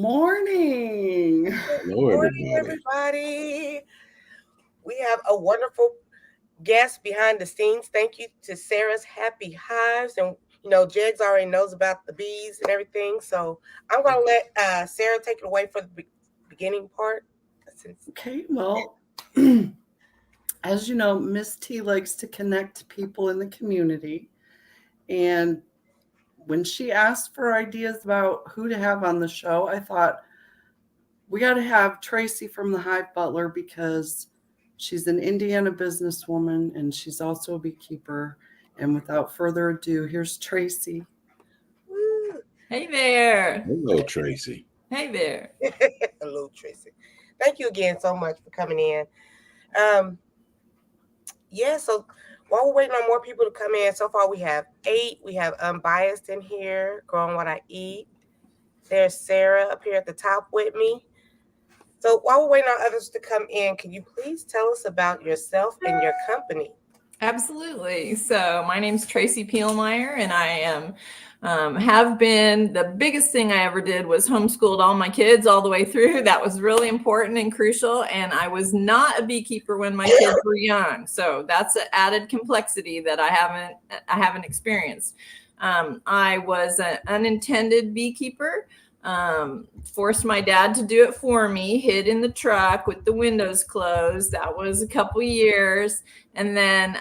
morning. Hello, Morning, everybody. everybody. We have a wonderful guest behind the scenes. Thank you to Sarah's Happy Hives. And, Jegs already knows about the bees and everything. So I'm going to let Sarah take it away for the beginning part. Okay, well, as you know, Miss T likes to connect people in the community. And when she asked for ideas about who to have on the show, I thought we got to have Tracy from the Hive Butler because she's an Indiana businesswoman and she's also a beekeeper. And without further ado, here's Tracy. Woo. Hey there. Hello, Tracy. Hey there. Hello, Tracy. Thank you again so much for coming in. So while we're waiting on more people to come in, so far we have 8. We have Unbiased in here, Growing What I Eat. There's Sarah up here at the top with me. So while we're waiting on others to come in, can you please tell us about yourself and your company? Absolutely. So my name's Tracy Pielmeyer, and I am have been, the biggest thing I ever did was homeschooled all my kids all the way through. That was really important and crucial. And I was not a beekeeper when my kids were young. So that's an added complexity that I haven't experienced. I was an unintended beekeeper. Forced my dad to do it for me, hid in the truck with the windows closed. That was a couple years. And then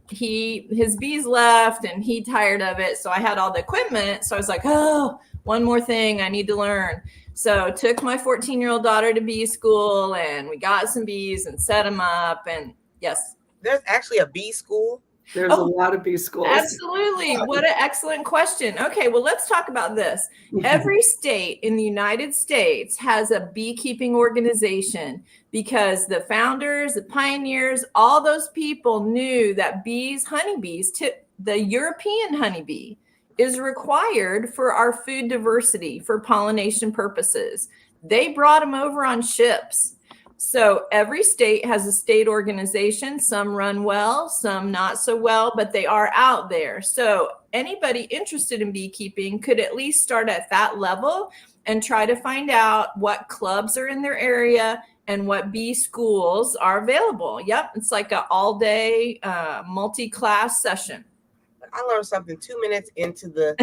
his bees left and he tired of it. So I had all the equipment. So I was like, oh, one more thing I need to learn. So took my 14-year-old daughter to bee school and we got some bees and set them up. And yes. There's actually a bee school. There's a lot of bee schools. Absolutely. What an excellent question. Okay, well, let's talk about this. Every state in the United States has a beekeeping organization because the founders, the pioneers, all those people knew that honeybees, the European honeybee is required for our food diversity, for pollination purposes. They brought them over on ships. So every state has a state organization. Some run well, some not so well, but they are out there. So anybody interested in beekeeping could at least start at that level and try to find out what clubs are in their area and what bee schools are available. Yep, it's like an all-day multi-class session. I learned something 2 minutes into the...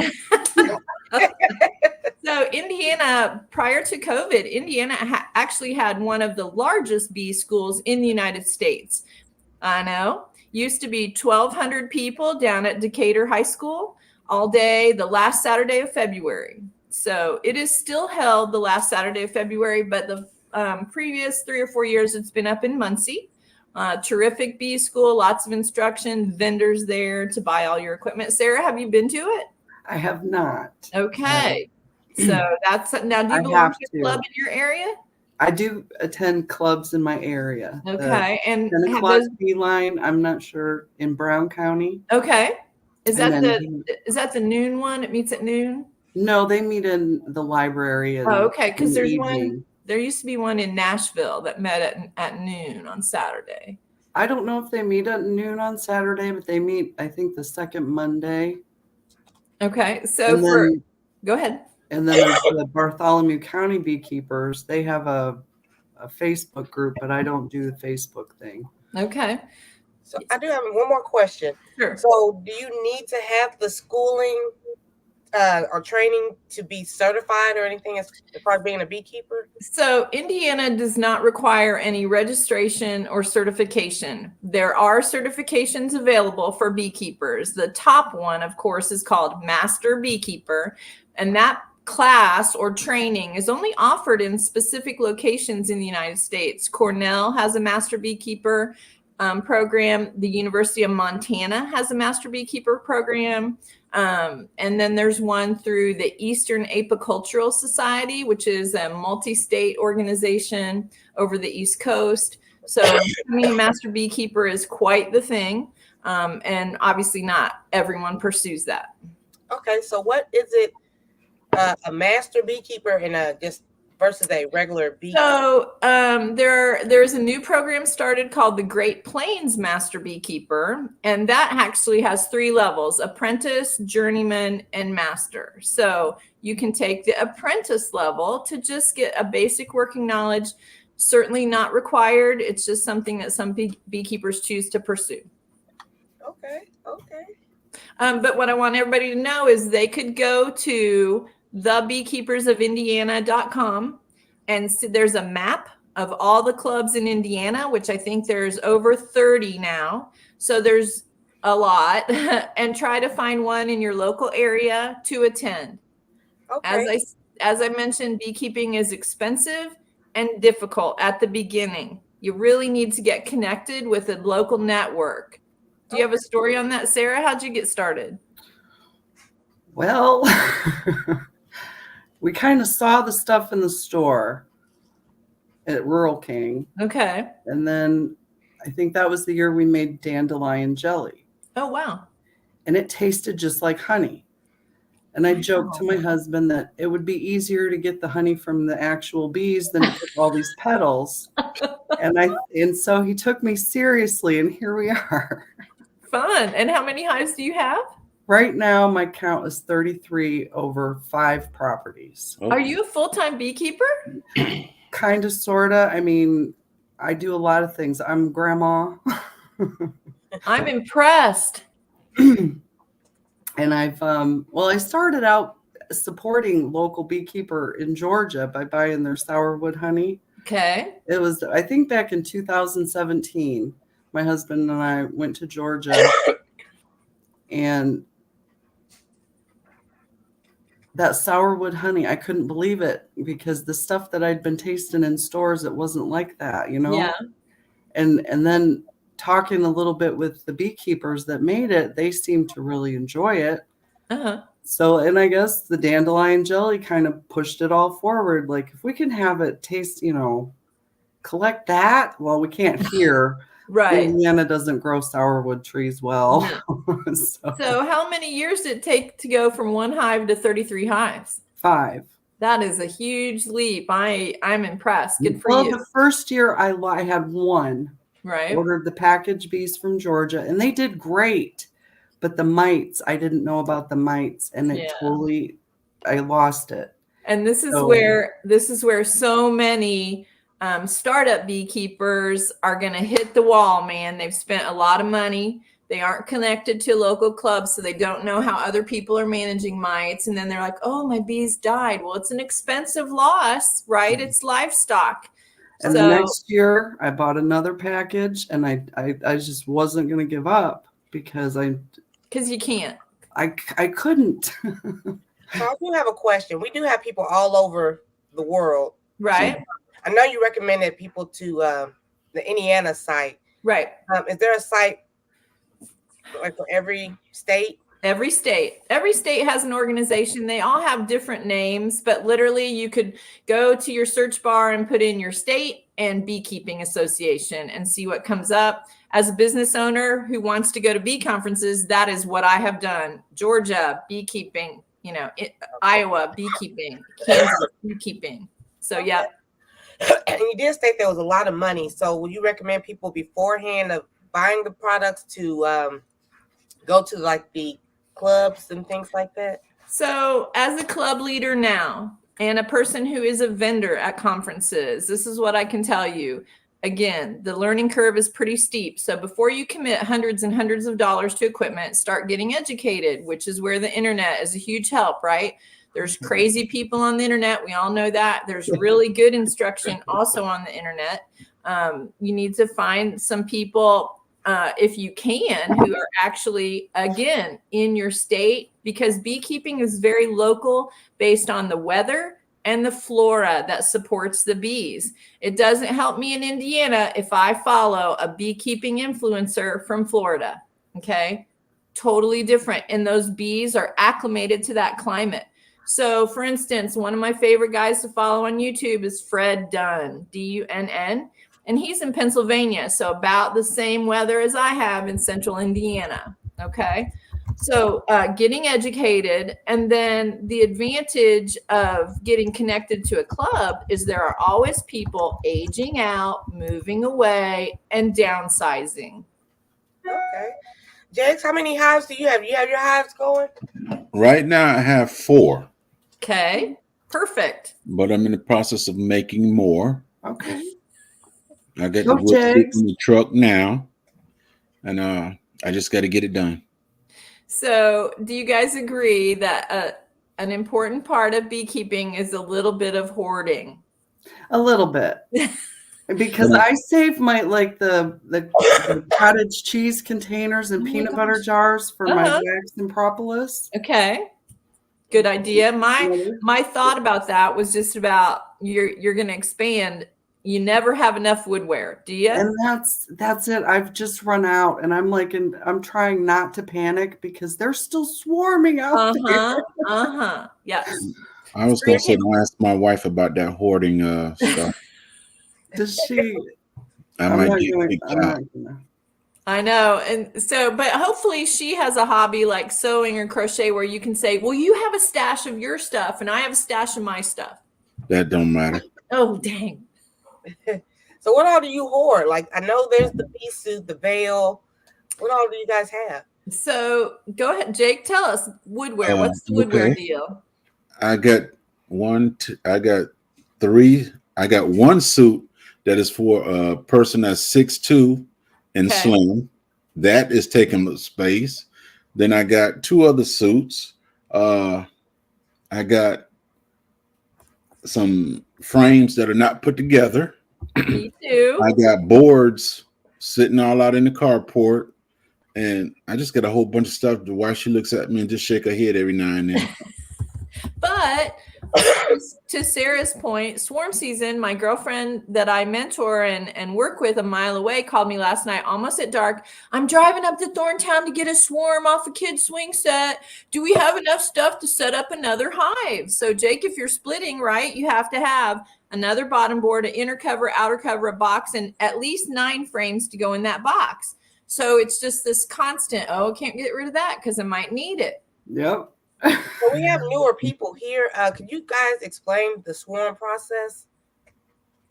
So Indiana, prior to COVID, Indiana actually had one of the largest bee schools in the United States. I know. Used to be 1,200 people down at Decatur High School all day, the last Saturday of February. So it is still held the last Saturday of February, but the previous 3 or 4 years, it's been up in Muncie. Terrific bee school, lots of instruction, vendors there to buy all your equipment. Sarah, have you been to it? I have not. Okay. So that's, now do you belong to a club in your area? I do attend clubs in my area. Okay. And 10 o'clock bee line, I'm not sure, in Brown County. Okay. Is that the noon one? It meets at noon? No, they meet in the library. Okay. Because there used to be one in Nashville that met at noon on Saturday. I don't know if they meet at noon on Saturday, but they meet, I think, the second Monday. Okay. So go ahead. And then the Bartholomew County Beekeepers, they have a Facebook group, but I don't do the Facebook thing. Okay. So I do have one more question. Sure. So do you need to have the schooling or training to be certified or anything as far as being a beekeeper? So Indiana does not require any registration or certification. There are certifications available for beekeepers. The top one, of course, is called Master Beekeeper, and that class or training is only offered in specific locations in the United States. Cornell has a Master Beekeeper program. The University of Montana has a Master Beekeeper program. And then there's one through the Eastern Apicultural Society, which is a multi-state organization over the East Coast. So becoming a Master Beekeeper is quite the thing. And obviously not everyone pursues that. Okay, so what is it? A master beekeeper and just versus a regular bee? So there's a new program started called the Great Plains Master Beekeeper, and that actually has 3 levels: apprentice, journeyman, and master. So you can take the apprentice level to just get a basic working knowledge. Certainly not required. It's just something that some beekeepers choose to pursue. Okay. But what I want everybody to know is they could go to thebeekeepersofindiana.com, and there's a map of all the clubs in Indiana, which I think there's over 30 now. So there's a lot, and try to find one in your local area to attend. Okay. As I mentioned, beekeeping is expensive and difficult at the beginning. You really need to get connected with a local network. Do you have a story on that, Sarah? How'd you get started? Well, we kind of saw the stuff in the store at Rural King. Okay. And then I think that was the year we made dandelion jelly. Oh, wow. And it tasted just like honey. And I joked to my husband that it would be easier to get the honey from the actual bees than to pick all these petals. And so he took me seriously, and here we are. Fun. And how many hives do you have? Right now, my count is 33 over 5 properties. Are you a full-time beekeeper? Kind of, sort of. I mean, I do a lot of things. I'm grandma. I'm impressed. And I've, I started out supporting local beekeeper in Georgia by buying their Sourwood Honey. Okay. It was, I think, back in 2017. My husband and I went to Georgia, and that Sourwood Honey, I couldn't believe it, because the stuff that I'd been tasting in stores, it wasn't like that, you know? Yeah. And then talking a little bit with the beekeepers that made it, they seemed to really enjoy it. Uh-huh. So, and I guess the dandelion jelly kind of pushed it all forward. Like, if we can have it taste, collect that. Well, we can't here. Right. Indiana doesn't grow sourwood trees well. No. So how many years did it take to go from 1 hive to 33 hives? 5. That is a huge leap. I'm impressed. Good for Well, you. the first year I had 1. Right. Ordered the package bees from Georgia, and they did great. But the mites, I didn't know about the mites, and I lost it. And this is where so many startup beekeepers are going to hit the wall, man. They've spent a lot of money. They aren't connected to local clubs, so they don't know how other people are managing mites. And then they're like, oh, my bees died. Well, it's an expensive loss, right? It's livestock. And the next year I bought another package, and I just wasn't going to give up because you can't. I couldn't. So I do have a question. We do have people all over the world. Right. I know you recommended people to the Indiana site. Right. Is there a site like for every state? Every state has an organization. They all have different names, but literally you could go to your search bar and put in your state and beekeeping association and see what comes up. As a business owner who wants to go to bee conferences, that is what I have done. Georgia, beekeeping, Iowa, beekeeping, Kansas, beekeeping. So, yeah. And you did state there was a lot of money. So would you recommend people beforehand of buying the products to go to like the clubs and things like that? So as a club leader now and a person who is a vendor at conferences, this is what I can tell you. Again, the learning curve is pretty steep. So before you commit hundreds and hundreds of dollars to equipment, start getting educated, which is where the internet is a huge help, right? There's crazy people on the internet. We all know that. There's really good instruction also on the internet. You need to find some people, if you can, who are actually, again, in your state, because beekeeping is very local based on the weather and the flora that supports the bees. It doesn't help me in Indiana if I follow a beekeeping influencer from Florida. Okay. Totally different. And those bees are acclimated to that climate. So for instance, one of my favorite guys to follow on YouTube is Fred Dunn, Dunn, and he's in Pennsylvania. So about the same weather as I have in central Indiana. Okay. So getting educated, and then the advantage of getting connected to a club is there are always people aging out, moving away, and downsizing. Okay. Jakes, how many hives do you have? You have your hives going? Right now, I have 4. Okay, perfect. But I'm in the process of making more. Okay. I got Go the wood Jags. in the truck now, and I just got to get it done. So, do you guys agree that an important part of beekeeping is a little bit of hoarding? A little bit. Because I save my the cottage cheese containers and Oh my peanut gosh. butter jars for my Uh-huh. wax and propolis. Okay, good idea. My thought about that was just about you're going to expand. You never have enough woodware, do you? And that's it. I've just run out, and I'm trying not to panic because they're still swarming out there. Yes. I was going to say, I'll ask my wife about that hoarding stuff. Does she? I I'm might not get gonna. kicked I'm out. not gonna. I know. And so, but hopefully she has a hobby like sewing or crochet where you can say, well, you have a stash of your stuff and I have a stash of my stuff. That don't matter. Oh, dang. So what all do you hoard? Like, I know there's the pea suit, the veil. What all do you guys have? So go ahead, Jake, tell us woodware. What's the woodware deal? I got 3. I got 1 suit that is for a person that's 6'2" and slim. That is taking up space. Then I got 2 other suits. I got some frames that are not put together. Me too. I got boards sitting all out in the carport. And I just got a whole bunch of stuff to why she looks at me and just shake her head every now and then. But to Sarah's point, swarm season, my girlfriend that I mentor and work with a mile away called me last night, almost at dark. I'm driving up to Thorntown to get a swarm off a kid's swing set. Do we have enough stuff to set up another hive? So Jake, if you're splitting, right, you have to have another bottom board, an inner cover, outer cover, a box, and at least 9 frames to go in that box. So it's just this constant, oh, can't get rid of that because I might need it. Yep. So we have newer people here. Could you guys explain the swarm process?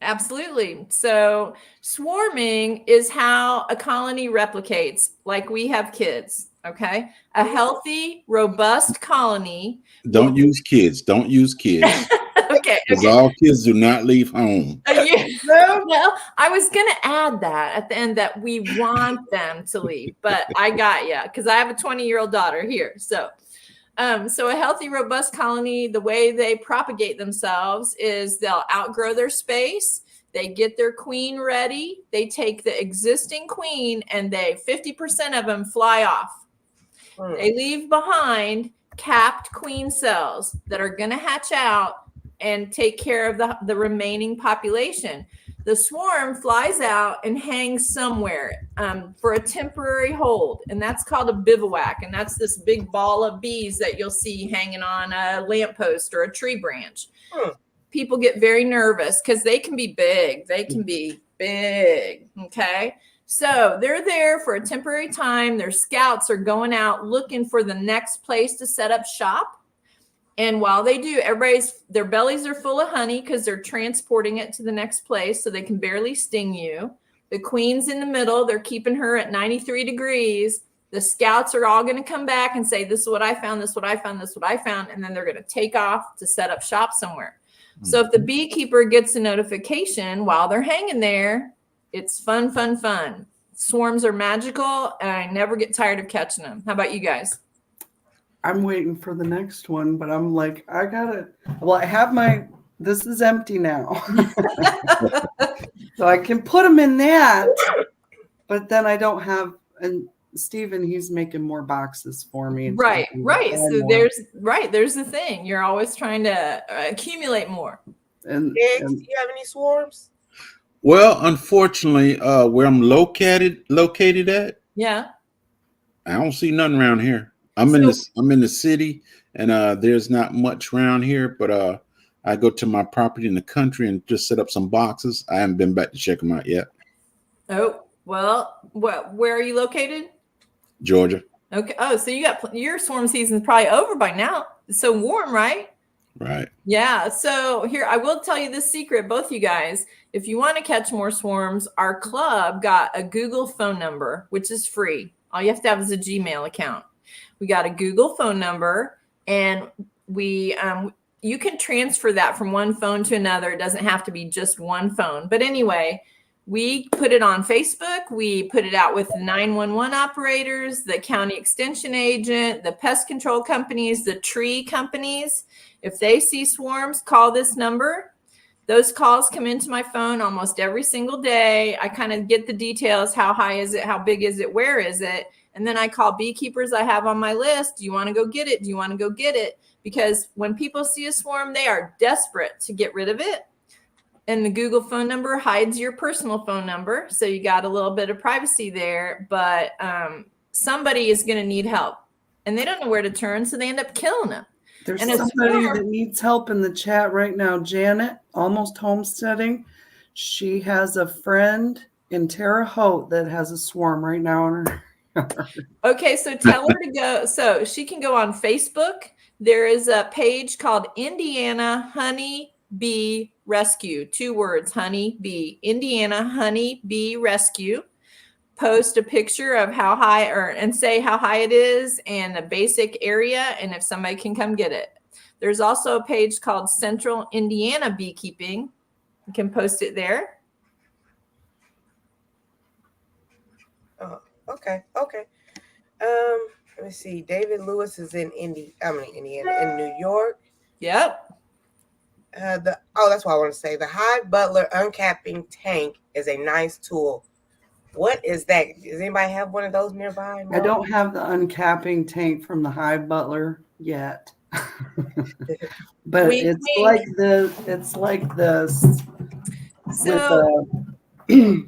Absolutely. So swarming is how a colony replicates, like we have kids. Okay. A healthy, robust colony. Don't use kids. Don't use kids. Okay. Because all kids do not leave home. Well, I was going to add that at the end that we want them to leave, but I got you because I have a 20-year-old daughter here. So a healthy, robust colony, the way they propagate themselves is they'll outgrow their space. They get their queen ready. They take the existing queen and 50% of them fly off. They leave behind capped queen cells that are going to hatch out and take care of the remaining population. The swarm flies out and hangs somewhere for a temporary hold, and that's called a bivouac, and that's this big ball of bees that you'll see hanging on a lamppost or a tree branch. People get very nervous because they can be big. Okay? So they're there for a temporary time. Their scouts are going out looking for the next place to set up shop. And while they do, their bellies are full of honey because they're transporting it to the next place so they can barely sting you. The queen's in the middle. They're keeping her at 93 degrees. The scouts are all going to come back and say, this is what I found, this is what I found, this is what I found. And then they're going to take off to set up shop somewhere. So if the beekeeper gets a notification while they're hanging there, it's fun, fun, fun. Swarms are magical, and I never get tired of catching them. How about you guys? I'm waiting for the next one, but I'm like, I got it. Well, I have this is empty now. So I can put them in that, but then I don't have, and Steven, he's making more boxes for me. Right. So there's the thing. You're always trying to accumulate more. And do you have any swarms? Well, unfortunately, where I'm located at, yeah, I don't see nothing around here. I'm in the city, and there's not much around here. But I go to my property in the country and just set up some boxes. I haven't been back to check them out yet. Oh well, where are you located? Georgia. Okay. Oh, so you got your swarm season's probably over by now. It's so warm, right? Right. Yeah. So here, I will tell you this secret, both you guys. If you want to catch more swarms, our club got a Google phone number, which is free. All you have to have is a Gmail account. We got a Google phone number, and you can transfer that from one phone to another. It doesn't have to be just one phone. But anyway, we put it on Facebook. We put it out with the 911 operators, the county extension agent, the pest control companies, the tree companies. If they see swarms, call this number. Those calls come into my phone almost every single day. I kind of get the details. How high is it? How big is it? Where is it? And then I call beekeepers I have on my list. Do you want to go get it? Do you want to go get it? Because when people see a swarm, they are desperate to get rid of it. And the Google phone number hides your personal phone number. So you got a little bit of privacy there, but somebody is going to need help and they don't know where to turn. So they end up killing them. There's And somebody that needs help in the chat right now. Janet, almost homesteading. She has a friend in Terre Haute that has a swarm right now in her yard. Okay, so tell her to go. So she can go on Facebook. There is a page called Indiana Honey Bee Rescue. 2 words, honey bee. Indiana Honey Bee Rescue. Post a picture of how high and say how high it is and a basic area and if somebody can come get it. There's also a page called Central Indiana Beekeeping. You can post it there. Oh, okay. Let me see. David Lewis is in Indiana, in New York. Yep. That's what I want to say. The Hive Butler uncapping tank is a nice tool. What is that? Does anybody have one of those nearby? No? I don't have the uncapping tank from the Hive Butler yet. But it's like this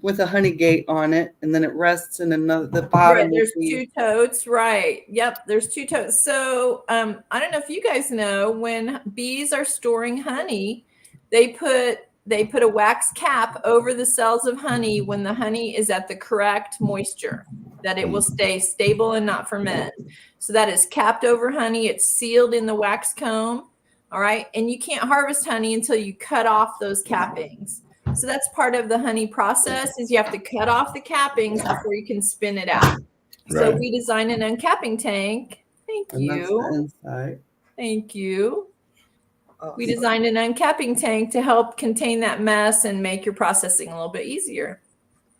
with a honey gate on it, and then it rests in the bottom. Right, there's 2 totes, right? Yep, there's 2 totes. So I don't know if you guys know, when bees are storing honey, they put a wax cap over the cells of honey when the honey is at the correct moisture, that it will stay stable and not ferment. So that is capped over honey. It's sealed in the wax comb. All right. And you can't harvest honey until you cut off those cappings. So that's part of the honey process, is you have to cut off the cappings before you can spin it out. Right. So we designed an uncapping tank. Thank you. Thank you. We designed an uncapping tank to help contain that mess and make your processing a little bit easier.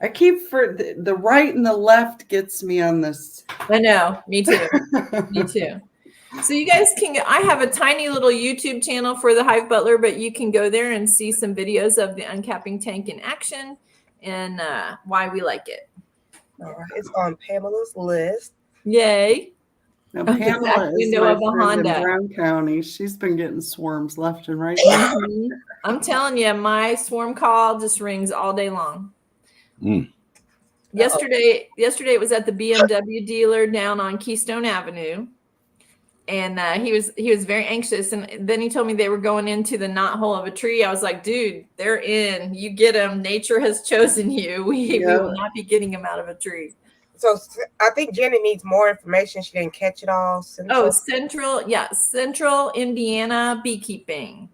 I keep for the right and the left gets me on this. I know. Me too. Me too. So you guys I have a tiny little YouTube channel for the Hive Butler, but you can go there and see some videos of the uncapping tank in action and why we like it. All right. It's on Pamela's list. Yay. Now, Pamela is window of a Honda in Brown County. She's been getting swarms left and right. I'm telling you, my swarm call just rings all day long. Yesterday it was at the BMW dealer down on Keystone Avenue, and he was very anxious. And then he told me they were going into the knothole of a tree. I was like, dude, they're in. You get them. Nature has chosen you. We will not be getting them out of a tree. So I think Janet needs more information. She didn't catch it all. Central Indiana Beekeeping.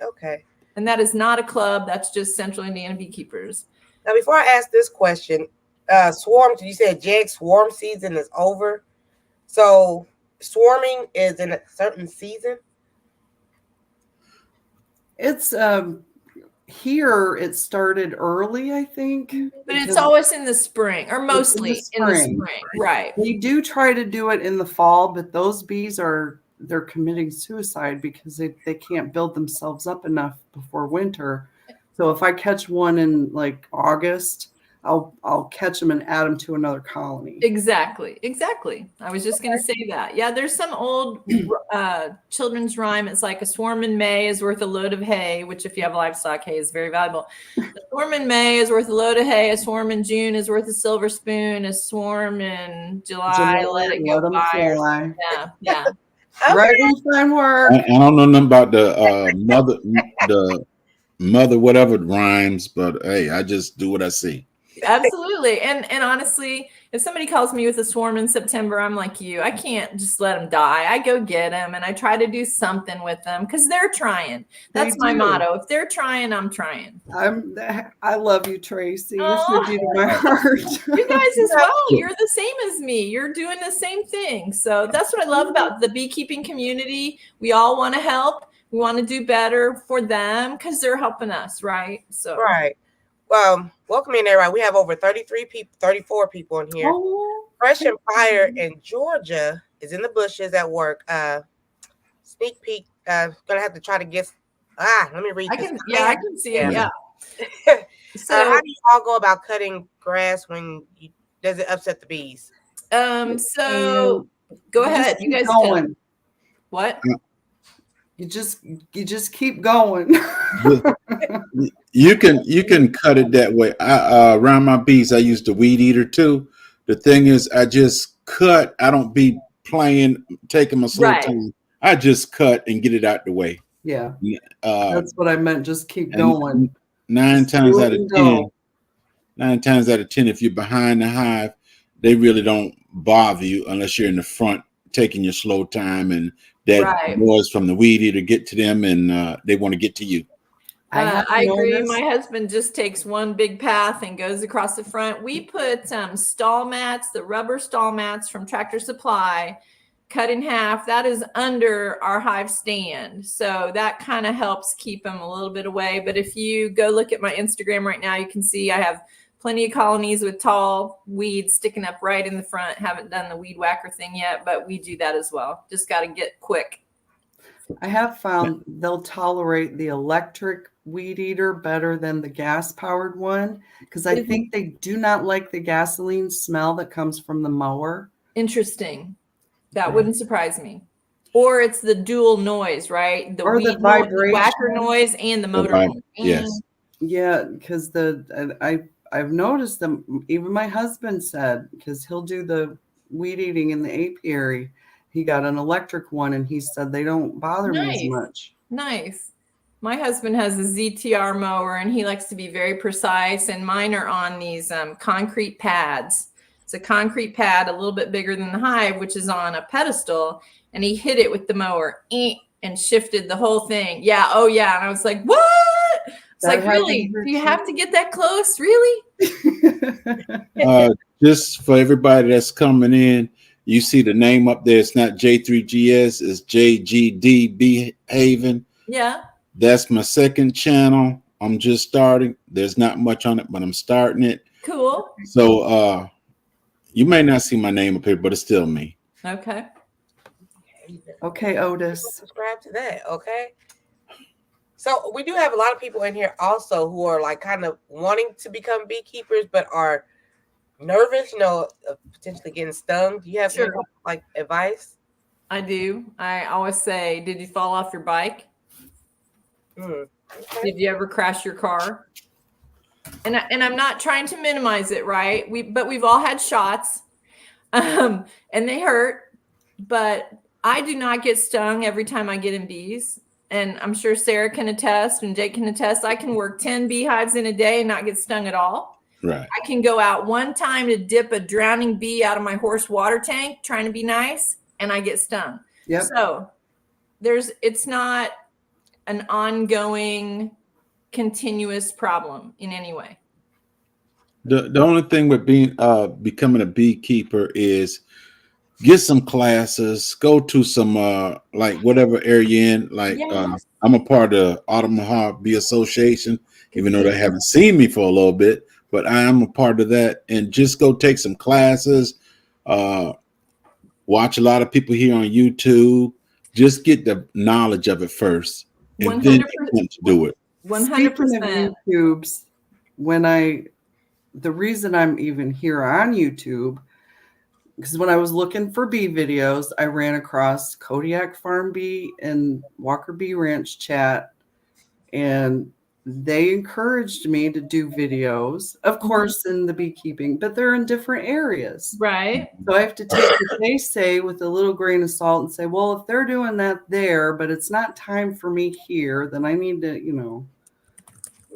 Okay. And that is not a club. That's just Central Indiana Beekeepers. Now, before I ask this question, swarms, you said swarm season is over. So swarming is in a certain season? It's here it started early, I think. But it's always in the spring, or mostly in the spring. Right. We do try to do it in the fall, but those bees they're committing suicide because they can't build themselves up enough before winter. So if I catch one in like August, I'll catch them and add them to another colony. Exactly. I was just going to say that. Yeah, there's some old children's rhyme. It's like a swarm in May is worth a load of hay, which if you have livestock, hay is very valuable. A swarm in May is worth a load of hay. A swarm in June is worth a silver spoon. A swarm in July, let it go by. Yeah. Okay. Right on time work. I don't know nothing about the mother whatever rhymes, but hey, I just do what I see. Absolutely. And honestly, If somebody calls me with a swarm in September, I'm like you. I can't just let them die. I go get them and I try to do something with them because they're trying. That's my motto. If they're trying, I'm trying. I love you, Tracy. You're so Oh. dear to my heart. You guys as well. You're the same as me. You're doing the same thing. So that's what I love about the beekeeping community. We all want to help. We want to do better for them because they're helping us, right? So right. Well, welcome in, everybody. We have over 34 people in here. Oh, Fresh and Fire in Georgia is in the bushes at work. Sneak peek. Gonna have to try to guess. Let me read I this. I can see it. Yeah. So, how do you all go about cutting grass when does it upset the bees? So go ahead. You guys going. What? You just keep going. You can cut it that way. Around my bees, I use the weed eater too. The thing is, I just cut. I don't be playing, taking my slow time. I just cut and get it out the way. Yeah, that's what I meant. Just keep going. 9 times out of 10, if you're behind the hive, they really don't bother you unless you're in the front taking your slow time, and that noise from the weed eater get to them, and they want to get to you. I agree. My husband just takes one big path and goes across the front. We put stall mats, the rubber stall mats from Tractor Supply, cut in half. That is under our hive stand. So that kind of helps keep them a little bit away. But if you go look at my Instagram right now, you can see I have plenty of colonies with tall weeds sticking up right in the front. Haven't done the weed whacker thing yet, but we do that as well. Just got to get quick. I have found they'll tolerate the electric weed eater better than the gas powered one, because I think they do not like the gasoline smell that comes from the mower. Interesting. That wouldn't surprise me. Or it's the dual noise, right? The or the vibration, whacker noise, and the motor noise. Yes. Yeah, because I've noticed them. Even my husband said, because he'll do the weed eating in the apiary, he got an electric one, and he said they don't bother me as much. Nice. My husband has a ZTR mower, and he likes to be very precise. And mine are on these concrete pads. It's a concrete pad, a little bit bigger than the hive, which is on a pedestal. And he hit it with the mower and shifted the whole thing. Yeah. Oh, yeah. And I was like, what? It's like, really? Do you have to get that close? Really? Just for everybody that's coming in, you see the name up there. It's not J3GS. It's JGD Behaving. Yeah. That's my second channel. I'm just starting. There's not much on it, but I'm starting it. Cool. So you may not see my name up here, but it's still me. Okay. Okay, Otis. Subscribe to that, okay? So we do have a lot of people in here also who are like kind of wanting to become beekeepers, but are nervous, potentially getting stung. Do you have any, like, advice? I do. I always say, did you fall off your bike? Okay. Did you ever crash your car? And I'm not trying to minimize it, right? But we've all had shots, and they hurt. But I do not get stung every time I get in bees, and I'm sure Sarah can attest, and Jake can attest. I can work 10 beehives in a day and not get stung at all. Right. I can go out one time to dip a drowning bee out of my horse water tank, trying to be nice, and I get stung. Yep. So it's not an ongoing, continuous problem in any way. The only thing with becoming a beekeeper is get some classes, go to some like whatever area you're in. Like I'm a part of the Omaha Bee Association, even though they haven't seen me for a little bit, but I am a part of that. And just go take some classes, watch a lot of people here on YouTube. Just get the knowledge of it first, and then to do it. 100%. YouTube's the reason I'm even here on YouTube, because when I was looking for bee videos, I ran across Kodiak Farm Bee and Walker Bee Ranch chat, and they encouraged me to do videos, of course, in the beekeeping, but they're in different areas. Right. So I have to take what they say with a little grain of salt and say, well, if they're doing that there, but it's not time for me here, then I need to,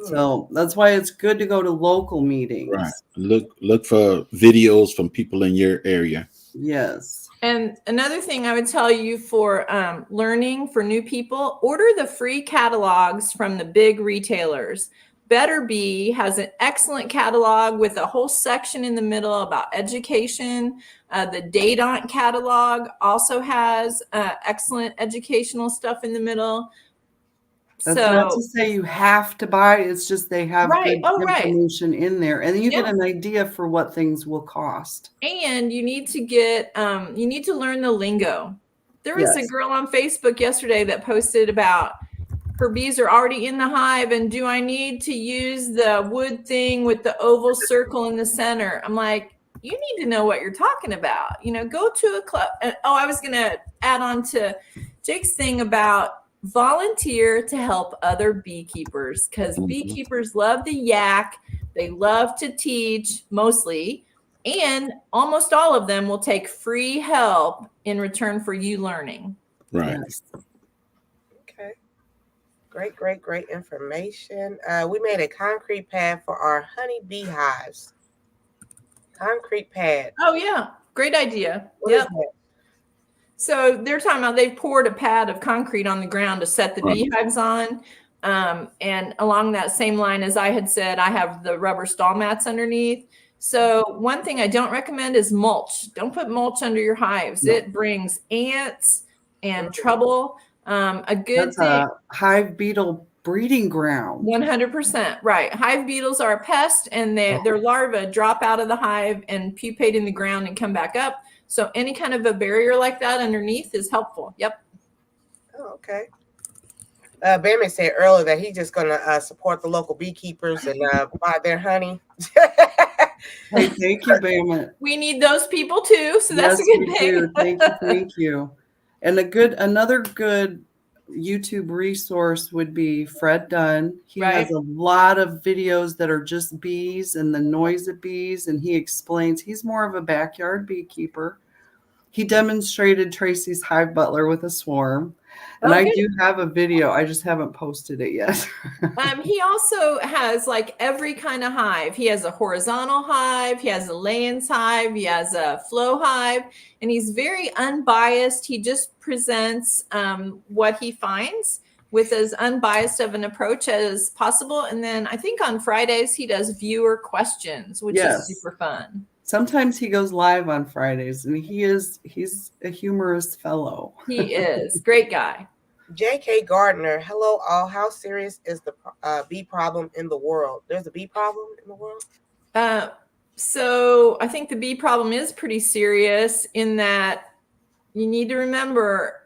So that's why it's good to go to local meetings. Right. Look for videos from people in your area. Yes. And another thing I would tell you for learning for new people, order the free catalogs from the big retailers. Better Bee has an excellent catalog with a whole section in the middle about education. The Dedead catalog also has excellent educational stuff in the middle. That's not to say you have to buy. It's just they have Right. good Right. information in there, and then you get Yeah. an idea for what things will cost. And you need to get you need to learn the lingo. There was a Yes. girl on Facebook yesterday that posted about her bees are already in the hive, and do I need to use the wood thing with the oval circle in the center? I'm like, you need to know what you're talking about. You know, go to a club. Oh, I was going to add on to Jake's thing about volunteer to help other beekeepers, because beekeepers love the yak. They love to teach mostly, and almost all of them will take free help in return for you learning. Right. Yes. Okay. Great information. We made a concrete pad for our honey beehives. Concrete pad. Oh, yeah. Great idea. What is Yep. that? So they're talking about they've poured a pad of concrete on the ground to set the beehives on. And along that same line, as I had said, I have the rubber stall mats underneath. So one thing I don't recommend is mulch. Don't put mulch under your hives. No. It brings ants and trouble. A good That's thing. a hive beetle breeding ground. 100%. Right. Hive beetles are a pest, and their larvae drop out of the hive and pupate in the ground and come back up. So any kind of a barrier like that underneath is helpful. Yep. Oh, okay. Bama said earlier that he's just going to support the local beekeepers and buy their honey. Hey, thank you, Bama. We need those people too. So that's a good we thing. do. Thank you. And another good YouTube resource would be Fred Dunn. He has a lot of videos that are just bees and the noise of bees, and he explains. He's more of a backyard beekeeper. He demonstrated Tracy's Hive Butler with a swarm. And I do have a video. I just haven't posted it yet. He also has like every kind of hive. He has a horizontal hive. He has a lay-ins hive. He has a flow hive. And he's very unbiased. He just presents what he finds with as unbiased of an approach as possible. And then I think on Fridays he does viewer questions, which is super fun. Sometimes he goes live on Fridays, and he's a humorous fellow. He is. Great guy. J.K. Gardner, hello all. How serious is the bee problem in the world? There's a bee problem in the world? So I think the bee problem is pretty serious in that you need to remember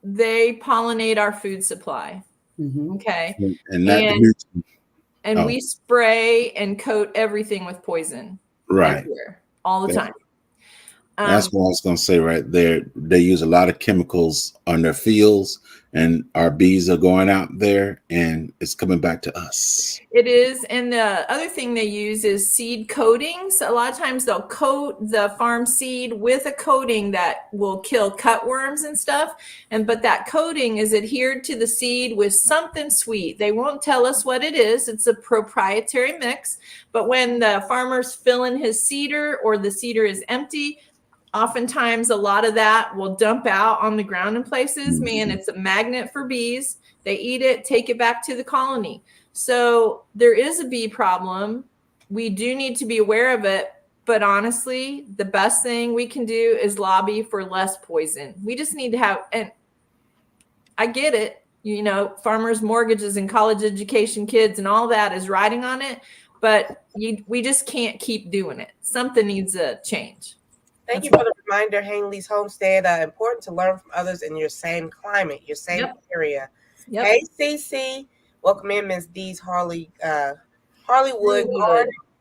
they pollinate our food supply. Mm-hmm. Okay. And we spray and coat everything with poison. Right. All the time. That's what I was going to say right there. They use a lot of chemicals on their fields, and our bees are going out there and it's coming back to us. It is. And the other thing they use is seed coatings. A lot of times they'll coat the farm seed with a coating that will kill cutworms and stuff. But that coating is adhered to the seed with something sweet. They won't tell us what it is. It's a proprietary mix. But when the farmer's filling his seeder or the seeder is empty, oftentimes a lot of that will dump out on the ground in places. Man, it's a magnet for bees. They eat it, take it back to the colony. So there is a bee problem. We do need to be aware of it. But honestly, the best thing we can do is lobby for less poison. We just need to have, and I get it, you know, farmers' mortgages and college education kids and all that is riding on it. But we just can't keep doing it. Something needs to change. Thank you for the reminder, Hangley's Homestead. Important to learn from others in your same climate, your same area. Yep. Hey, Cece. Welcome in, Ms. D's Hollywood.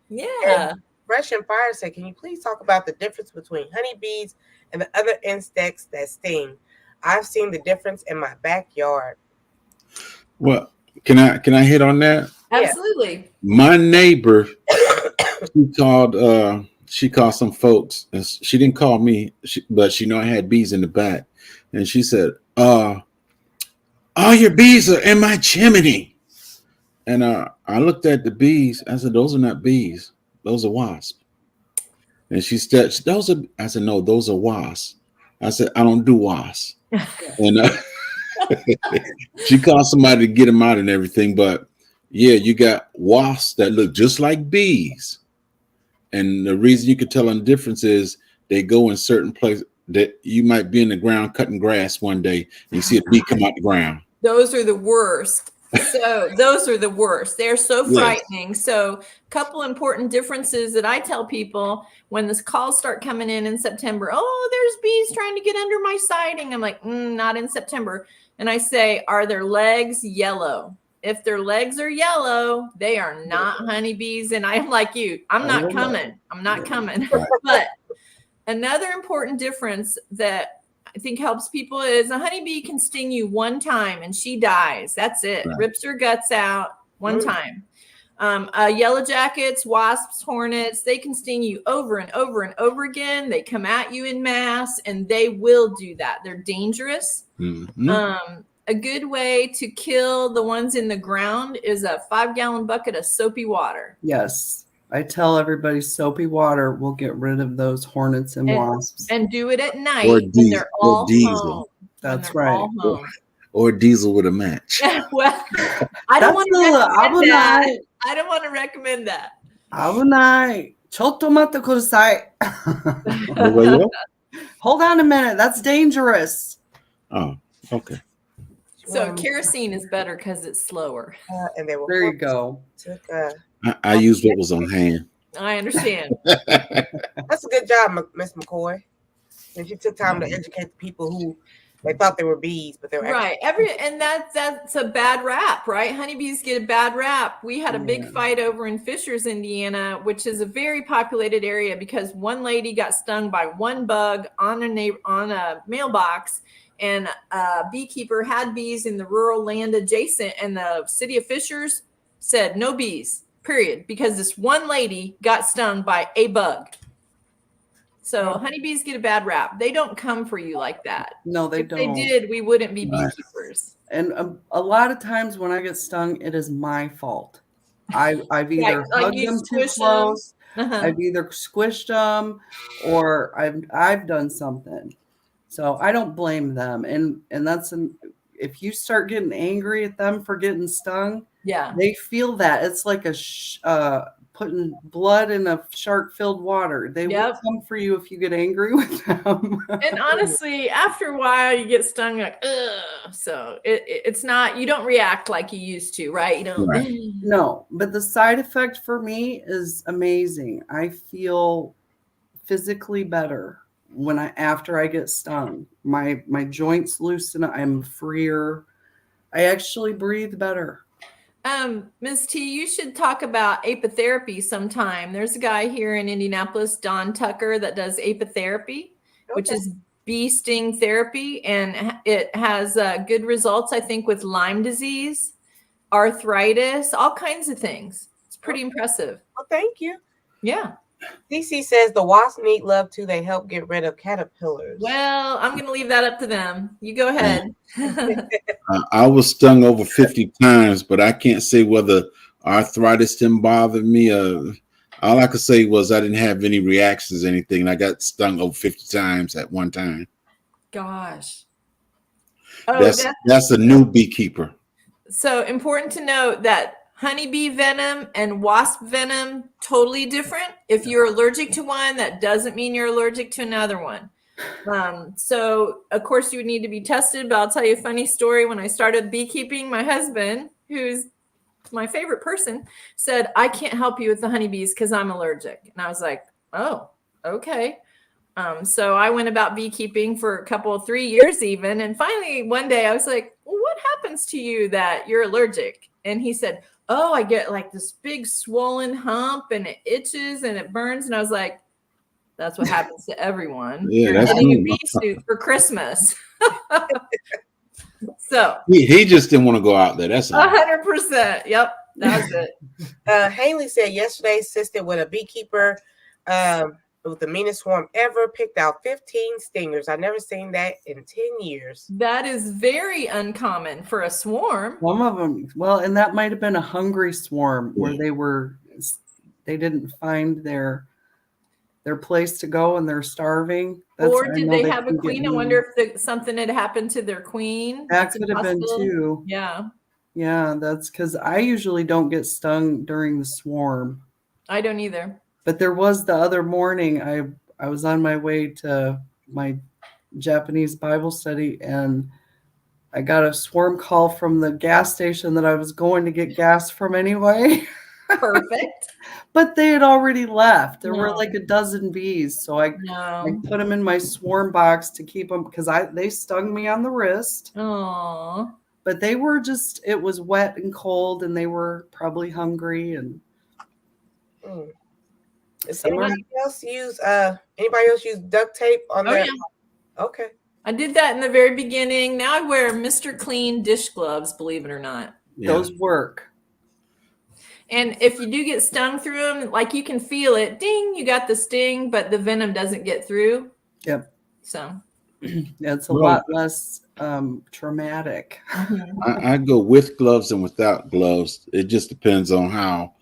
Yeah. And Fresh and Fire said, can you please talk about the difference between honeybees and the other insects that sting? I've seen the difference in my backyard. Well, can I hit on that? Absolutely. Yeah. My neighbor, she called some folks, and she didn't call me, but she knew I had bees in the back. And she said, all your bees are in my chimney. And I looked at the bees. I said, "Those are not bees. Those are wasps." And she said, "Those are." I said, "No, those are wasps." I said, "I don't do wasps." And she called somebody to get them out and everything. But yeah, you got wasps that look just like bees. And the reason you can tell the difference is they go in certain places that you might be in the ground cutting grass one day and you see a bee come out the ground. Those are the worst. So those are the worst. They're so Yes. frightening. So a couple important differences that I tell people when the calls start coming in September. Oh, there's bees trying to get under my siding. I'm like, not in September. And I say, are their legs yellow? If their legs are yellow, they are not honeybees. And I'm like you, I'm not coming. I'm not coming. But another important difference that I think helps people is a honeybee can sting you one time and she dies. That's it. Right. Rips her guts out one time. Yellow jackets, wasps, hornets, they can sting you over and over and over again. They come at you in mass and they will do that. They're dangerous. Mm-hmm. A good way to kill the ones in the ground is a 5-gallon bucket of soapy water. Yes. I tell everybody soapy water will get rid of those hornets and wasps. And do it at night Or when they're all diesel. home. That's right. Or diesel with a match. Well, I don't want to recommend that. I don't want to recommend that. 危ない. ちょっと待ってください. Hold on a minute. That's dangerous. Oh, okay. So kerosene is better because it's slower. And they were There you go. I used what was on hand. I understand. That's a good job, Miss McCoy. And you took time to educate the people who they thought they were bees, but they were right. That's a bad rap, right? Honeybees get a bad rap. We had a big fight over in Fishers, Indiana, which is a very populated area because one lady got stung by one bug on a mailbox, and a beekeeper had bees in the rural land adjacent, and the city of Fishers said no bees, period, because this one lady got stung by a bug. So honeybees get a bad rap. They don't come for you like that. No, they don't. If they did, we wouldn't be beekeepers. And a lot of times when I get stung, it is my fault. I've either hugged them too close, I've either squished them, or I've done something. So I don't blame them. And that's if you start getting angry at them for getting stung, they feel that. It's like putting blood in a shark-filled water. They will come for you if you get angry with them. And honestly, after a while, you get stung like, ugh. So it's not, you don't react like you used to, right? You don't. No, but the side effect for me is amazing. I feel physically better after I get stung. My joints loosen. I'm freer. I actually breathe better. Ms. T, you should talk about apitherapy sometime. There's a guy here in Indianapolis, Don Tucker, that does apitherapy, which is bee sting therapy, and it has good results, I think, with Lyme disease, arthritis, all kinds of things. It's pretty impressive. Well, thank you. Yeah. DC says the wasps need love too. They help get rid of caterpillars. Well, I'm going to leave that up to them. You go ahead. I was stung over 50 times, but I can't say whether arthritis didn't bother me. All I could say was I didn't have any reactions or anything. I got stung over 50 times at one time. Gosh. That's a new beekeeper. So important to note that honeybee venom and wasp venom, totally different. If you're allergic to one, that doesn't mean you're allergic to another one. So, of course, you would need to be tested, but I'll tell you a funny story. When I started beekeeping, my husband, who's my favorite person, said, I can't help you with the honeybees because I'm allergic. And I was like, oh, okay. So I went about beekeeping for 3 years even. And finally, one day I was like, well, what happens to you that you're allergic? And he said, oh, I get like this big swollen hump and it itches and it burns. And I was like, that's what happens to everyone. Yeah, you're getting a bee suit for Christmas. So he just didn't want to go out there. That's 100%. Yep. That was it. Haley said yesterday assisted with a beekeeper with the meanest swarm ever. Picked out 15 stingers. I've never seen that in 10 years. That is very uncommon for a swarm. Some of them, well, and that might have been a hungry swarm where they didn't find their place to go and they're starving. Or did they have a can get queen? I mean. wonder if something had happened to their queen. That could have been too. Yeah. Yeah, that's because I usually don't get stung during the swarm. I don't either. But there was the other morning, I was on my way to my Japanese Bible study, and I got a swarm call from the gas station that I was going to get gas from anyway. Perfect. But they had already left. There were like a dozen bees. So I put them in my swarm box to keep them because they stung me on the wrist. Oh. But they were it was wet and cold, and they were probably hungry. And Does anybody else use duct tape on their? Yeah. Okay. I did that in the very beginning. Now I wear Mr. Clean dish gloves, believe it or not. Yeah. Those work. And if you do get stung through them, like you can feel it, ding, you got the sting, but the venom doesn't get through. Yep. So yeah, it's a lot less traumatic. I go with gloves and without gloves. It just depends on how.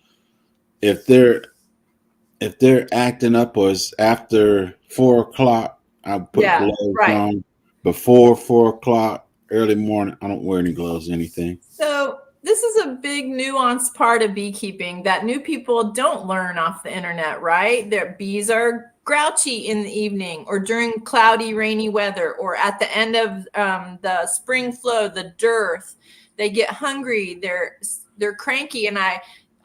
If they're acting up or it's after 4 o'clock, I put gloves on. Before 4 o'clock, early morning, I don't wear any gloves, anything. So this is a big nuanced part of beekeeping that new people don't learn off the internet, right? Their bees are grouchy in the evening or during cloudy, rainy weather or at the end of the spring flow, the dearth. They get hungry. They're cranky. And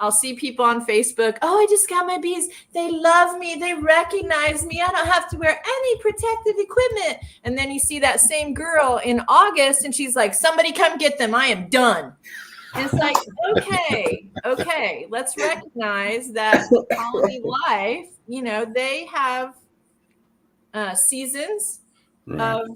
I'll see people on Facebook. Oh, I just got my bees. They love me. They recognize me. I don't have to wear any protective equipment. And then you see that same girl in August and she's like, somebody come get them. I am done. And it's like, okay, let's recognize that colony life, they have seasons of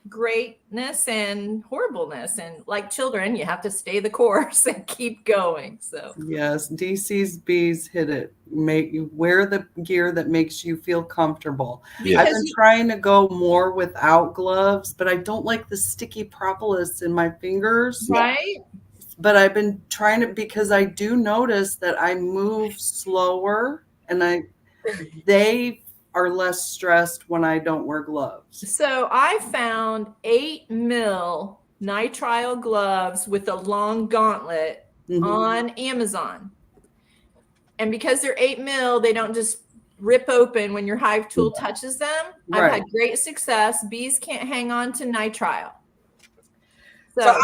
greatness and horribleness. And like children, you have to stay the course and keep going. So yes, DC's bees hit it. Make you wear the gear that makes you feel comfortable. Yeah. I've been trying to go more without gloves, but I don't like the sticky propolis in my fingers. Right. But I've been trying to, because I do notice that I move slower and they are less stressed when I don't wear gloves. So I found 8 mil nitrile gloves with a long gauntlet on Amazon. And because they're 8 mil, they don't just rip open when your hive tool touches them. Right. I've had great success. Bees can't hang on to nitrile. So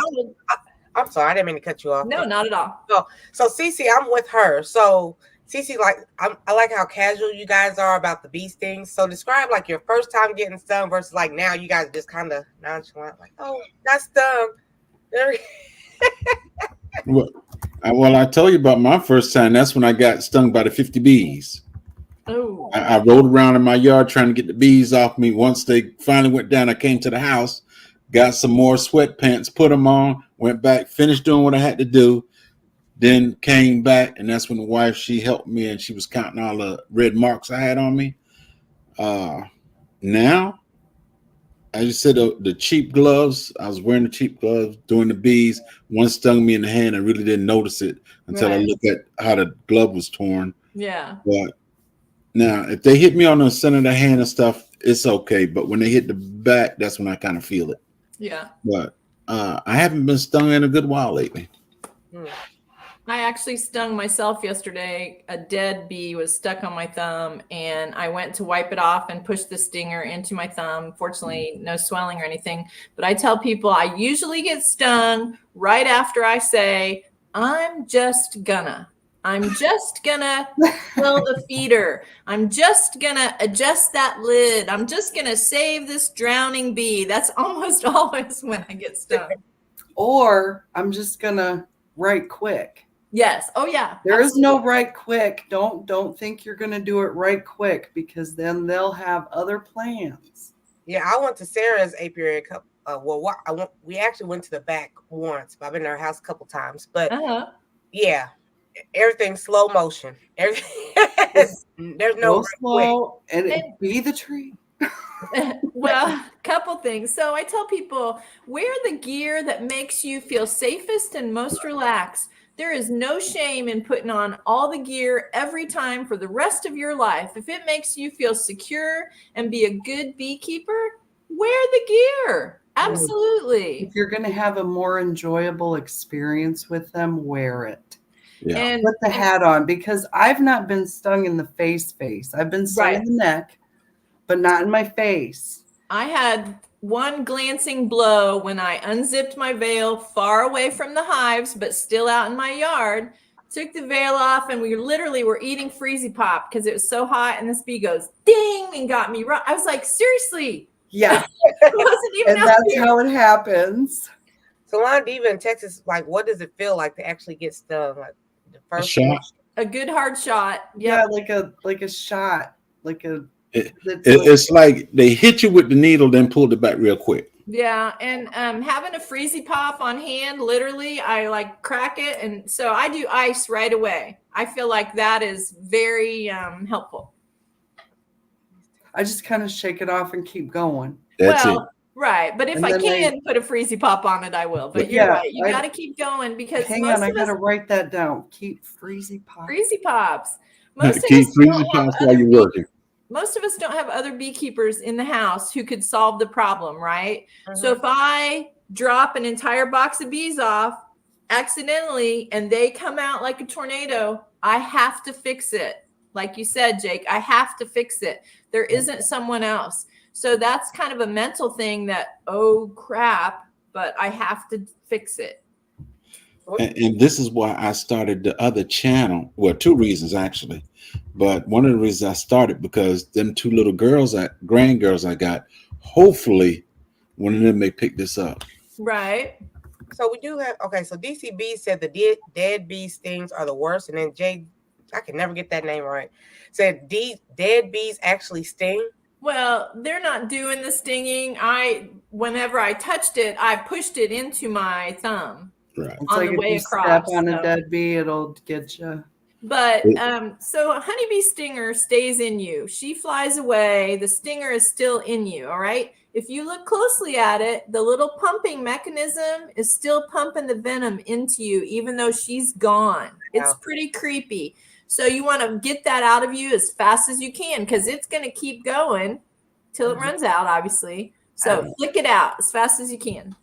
I'm sorry, I didn't mean to cut you off. No, not at all. So Cece, I'm with her. So Cece, I like how casual you guys are about the bee stings. So describe like your first time getting stung versus like now you guys just kind of nonchalant, like, oh, got stung. Well, I told you about my first time. That's when I got stung by the 50 bees. Oh. I rode around in my yard trying to get the bees off me. Once they finally went down, I came to the house, got some more sweatpants, put them on, went back, finished doing what I had to do, then came back, and that's when the wife, she helped me, and she was counting all the red marks I had on me. Now, I just said the cheap gloves, I was wearing the cheap gloves, doing the bees. One stung me in the hand. I really didn't notice it until I looked at how the glove was torn. Yeah. But now, if they hit me on the center of the hand and stuff, it's okay. But when they hit the back, that's when I kind of feel it. Yeah. But I haven't been stung in a good while lately. I actually stung myself yesterday. A dead bee was stuck on my thumb, and I went to wipe it off and push the stinger into my thumb. Fortunately, no swelling or anything. But I tell people I usually get stung right after I say, I'm just gonna fill the feeder. I'm just gonna adjust that lid. I'm just gonna save this drowning bee. That's almost always when I get stung. Or I'm just gonna write quick. Yes. Oh yeah. There is no right quick. Don't think you're gonna do it right quick, because then they'll have other plans. Yeah, I went to Sarah's apiary we actually went to the back once, but I've been to her house a couple times. But yeah, everything's slow motion. There's no Go real quick. slow and be the tree. Well, couple things. So I tell people, wear the gear that makes you feel safest and most relaxed. There is no shame in putting on all the gear every time for the rest of your life. If it makes you feel secure and be a good beekeeper, wear the gear. Absolutely. If you're going to have a more enjoyable experience with them, wear it. Yeah. And Put the hat on, because I've not been stung in the face. I've been stung Right. in the neck, but not in my face. I had one glancing blow when I unzipped my veil far away from the hives, but still out in my yard. Took the veil off, and we literally were eating Freezy Pop because it was so hot. And this bee goes ding and got me right. I was like, seriously, Yeah, it wasn't even and out that's here. how it happens. So, Lon Diva in Texas, like, what does it feel like to actually get stung? Like the first shot? A good hard shot. Yeah, Yep. like a shot, like a. It's like they hit you with the needle, then pulled it back real quick. Yeah, and having a Freezy Pop on hand, literally, I like crack it, and so I do ice right away. I feel like that is very helpful. I just kind of shake it off and keep going. That's it. Right, but if And I then can put a Freezy Pop on it, I will. But you're Yeah, right, you got to keep going because Hang most on, I of got to us write that down. Keep Freezy Pop. Freezy Pops. Most of Keep us don't Freezy have Pops while other you're bee- working. Most of us don't have other beekeepers in the house who could solve the problem, right? Mhm. So if I drop an entire box of bees off accidentally and they come out like a tornado, I have to fix it. Like you said, Jake, I have to fix it. There isn't someone else. So that's kind of a mental thing that, oh crap, but I have to fix it. And this is why I started the other channel. Well, two reasons actually, but one of the reasons I started because them two little girls, grand girls I got, hopefully one of them may pick this up. Right. So we do have, okay, so DCB said the dead bee stings are the worst. And then Jay, I can never get that name right, said dead bees actually sting. Well, they're not doing the stinging. Whenever I touched it, I pushed it into my thumb. Right. It's On like the if way you across, step on so. a dead bee, it'll get you. But so a honeybee stinger stays in you. She flies away. The stinger is still in you. All right. If you look closely at it, the little pumping mechanism is still pumping the venom into you, even though she's gone. It's Wow. pretty creepy. So you want to get that out of you as fast as you can because it's going to keep going till it runs out, obviously. So flick it out as fast as you can.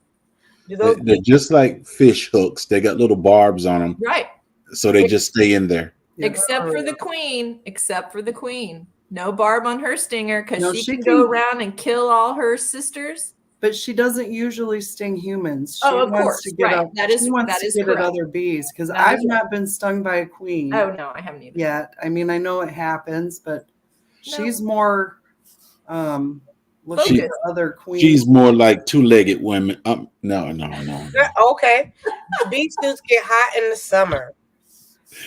Do those They're just like fish hooks. They got little barbs on them, Right. so they just stay in there. Yeah. Except for the queen. Except for the queen. No barb on her stinger because No, she she can go can- around and kill all her sisters. But she doesn't usually sting humans. She Oh, of wants course, to get right. up. That is- she wants that to is get at correct. other bees because That I've is not been stung by a queen Oh no, I haven't either. yet. I mean, I know it happens, but No. she's more looking Focused. for other queens. She's more like two-legged women. No. okay. Bee suits get hot in the summer.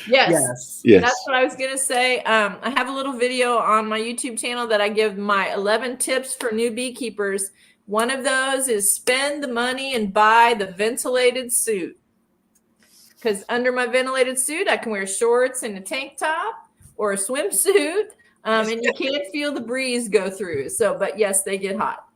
Yes. Yes. That's what I was going to say. I have a little video on my YouTube channel that I give my 11 tips for new beekeepers. One of those is spend the money and buy the ventilated suit. Because under my ventilated suit, I can wear shorts and a tank top or a swimsuit. And you can't feel the breeze go through. So, but yes, they get hot.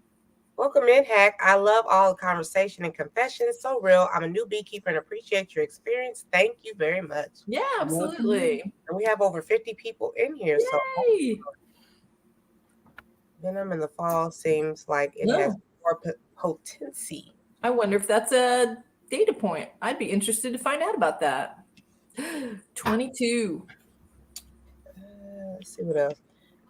Welcome in, Hack. I love all the conversation and confession. It's so real. I'm a new beekeeper and appreciate your experience. Thank you very much. Yeah, absolutely. And we have over 50 people in here. So Yay. Venom in the fall seems like it has more potency. I wonder if that's a data point. I'd be interested to find out about that. 22. Let's see what else.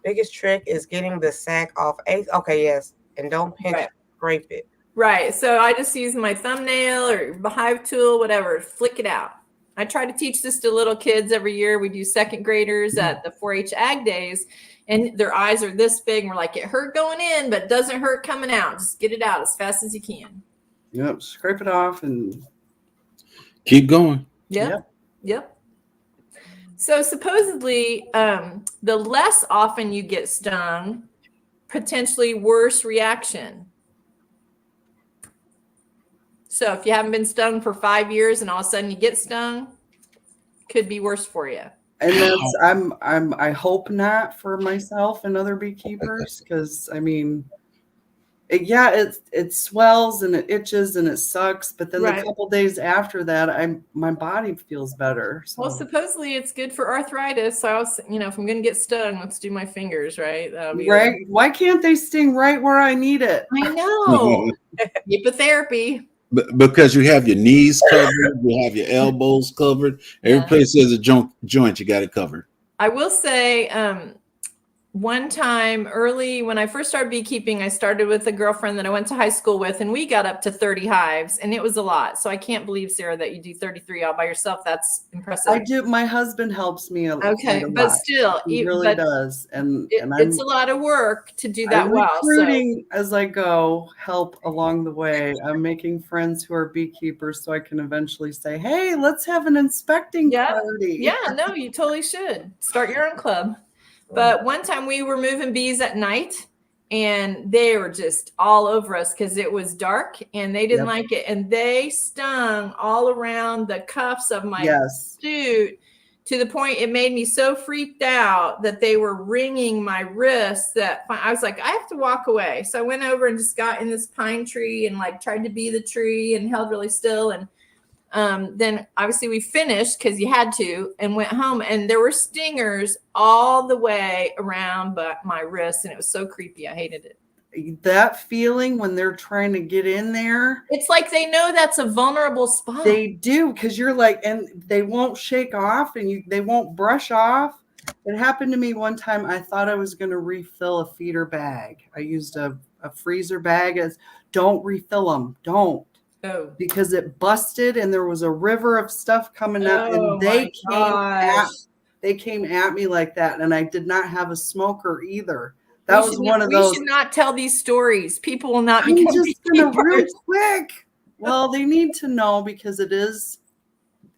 Biggest trick is getting the sack off. Okay, yes. And don't pinch Right. scrape it. Right. So I just use my thumbnail or Hive tool, whatever, flick it out. I try to teach this to little kids every year. We do second graders at the 4-H Ag Days, and their eyes are this big. And we're like, it hurt going in, but doesn't hurt coming out. Just get it out as fast as you can. Yep, scrape it off and Keep going. Yep. So supposedly, the less often you get stung, potentially worse reaction. So if you haven't been stung for 5 years and all of a sudden you get stung, could be worse for you. And that's I hope not for myself and other beekeepers, because I mean, it swells and it itches and it sucks, but then the Right. couple days after that, my body feels better. So. Well, supposedly it's good for arthritis. So I was, if I'm going to get stung, let's do my fingers, right? That'll be right? Why can't they sting right where I need it? I know. Therapy. Because you have your knees covered, you have your elbows covered. Every place there's a joint, you got it covered. I will say, one time early when I first started beekeeping, I started with a girlfriend that I went to high school with, and we got up to 30 hives, and it was a lot. So I can't believe, Sarah, that you do 33 all by yourself. That's impressive. I do. My husband helps me a lot. But still, he really does, and it's a lot of work to do that well. Recruiting as I go, help along the way. I'm making friends who are beekeepers, so I can eventually say, "Hey, let's have an inspecting party." Yeah, no, you totally should start your own club. But one time we were moving bees at night, and they were just all over us because it was dark and they didn't like it. And they stung all around the cuffs of my suit to the point it made me so freaked out that they were wringing my wrists that I was like, I have to walk away. So I went over and just got in this pine tree and like tried to be the tree and held really still. And then obviously we finished because you had to, and went home, and there were stingers all the way around but my wrist, and it was so creepy. I hated it. That feeling when they're trying to get in there, it's like they know that's a vulnerable spot. They do, because you're like, and they won't shake off, and they won't brush off. It happened to me one time. I thought I was going to refill a feeder bag. I used a freezer bag as, don't refill them, don't. Oh. Because it busted and there was a river of stuff coming out, and they came at me like that, and I did not have a smoker either. That was one of those. We should not tell these stories. People will not I'm become just gonna real quick. Well, they need to know, because it is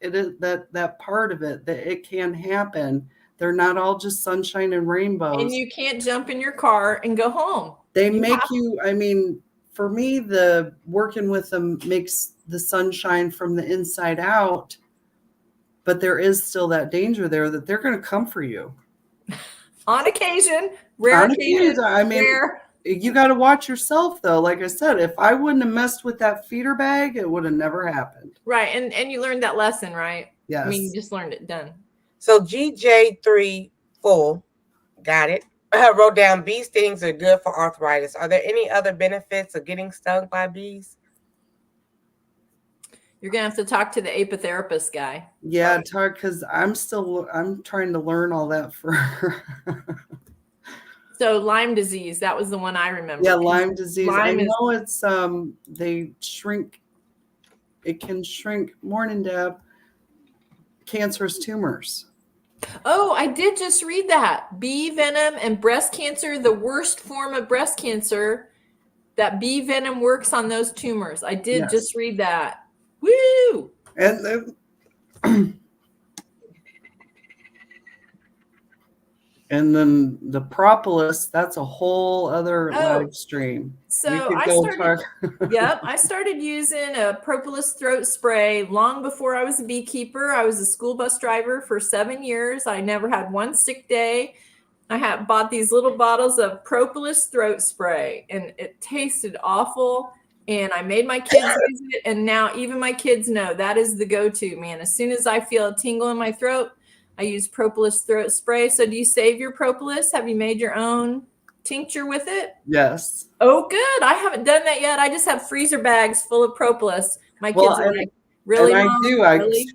that part of it, that it can happen. They're not all just sunshine and rainbows. And you can't jump in your car and go home. They make you, I mean, for me, the working with them makes the sunshine from the inside out, but there is still that danger there that they're going to come for you. On occasion, rare occasions. I mean, you got to watch yourself, though. Like I said, if I wouldn't have messed with that feeder bag, it would have never happened. Right, and you learned that lesson, right? Yes. I mean, you just learned it. Done. So GJ3 full, got it. I wrote down bee stings are good for arthritis. Are there any other benefits of getting stung by bees? You're gonna have to talk to the apitherapist guy. Yeah, talk, because I'm trying to learn all that for. So Lyme disease, that was the one I remember. Yeah, Lyme disease. I know it's they shrink. It can shrink. Morning, Deb. Cancerous tumors. Oh, I did just read that. Bee venom and breast cancer, the worst form of breast cancer, that bee venom works on those tumors. I did just read that. Woo! And then the propolis, that's a whole other live stream. So I started using a propolis throat spray long before I was a beekeeper. I was a school bus driver for 7 years. I never had one sick day. I bought these little bottles of propolis throat spray, and it tasted awful. And I made my kids use it, and now even my kids know that is the go-to, man. As soon as I feel a tingle in my throat, I use propolis throat spray. So do you save your propolis? Have you made your own tincture with it? Yes. Oh, good. I haven't done that yet. I just have freezer bags full of propolis. My kids are like, really? And I do.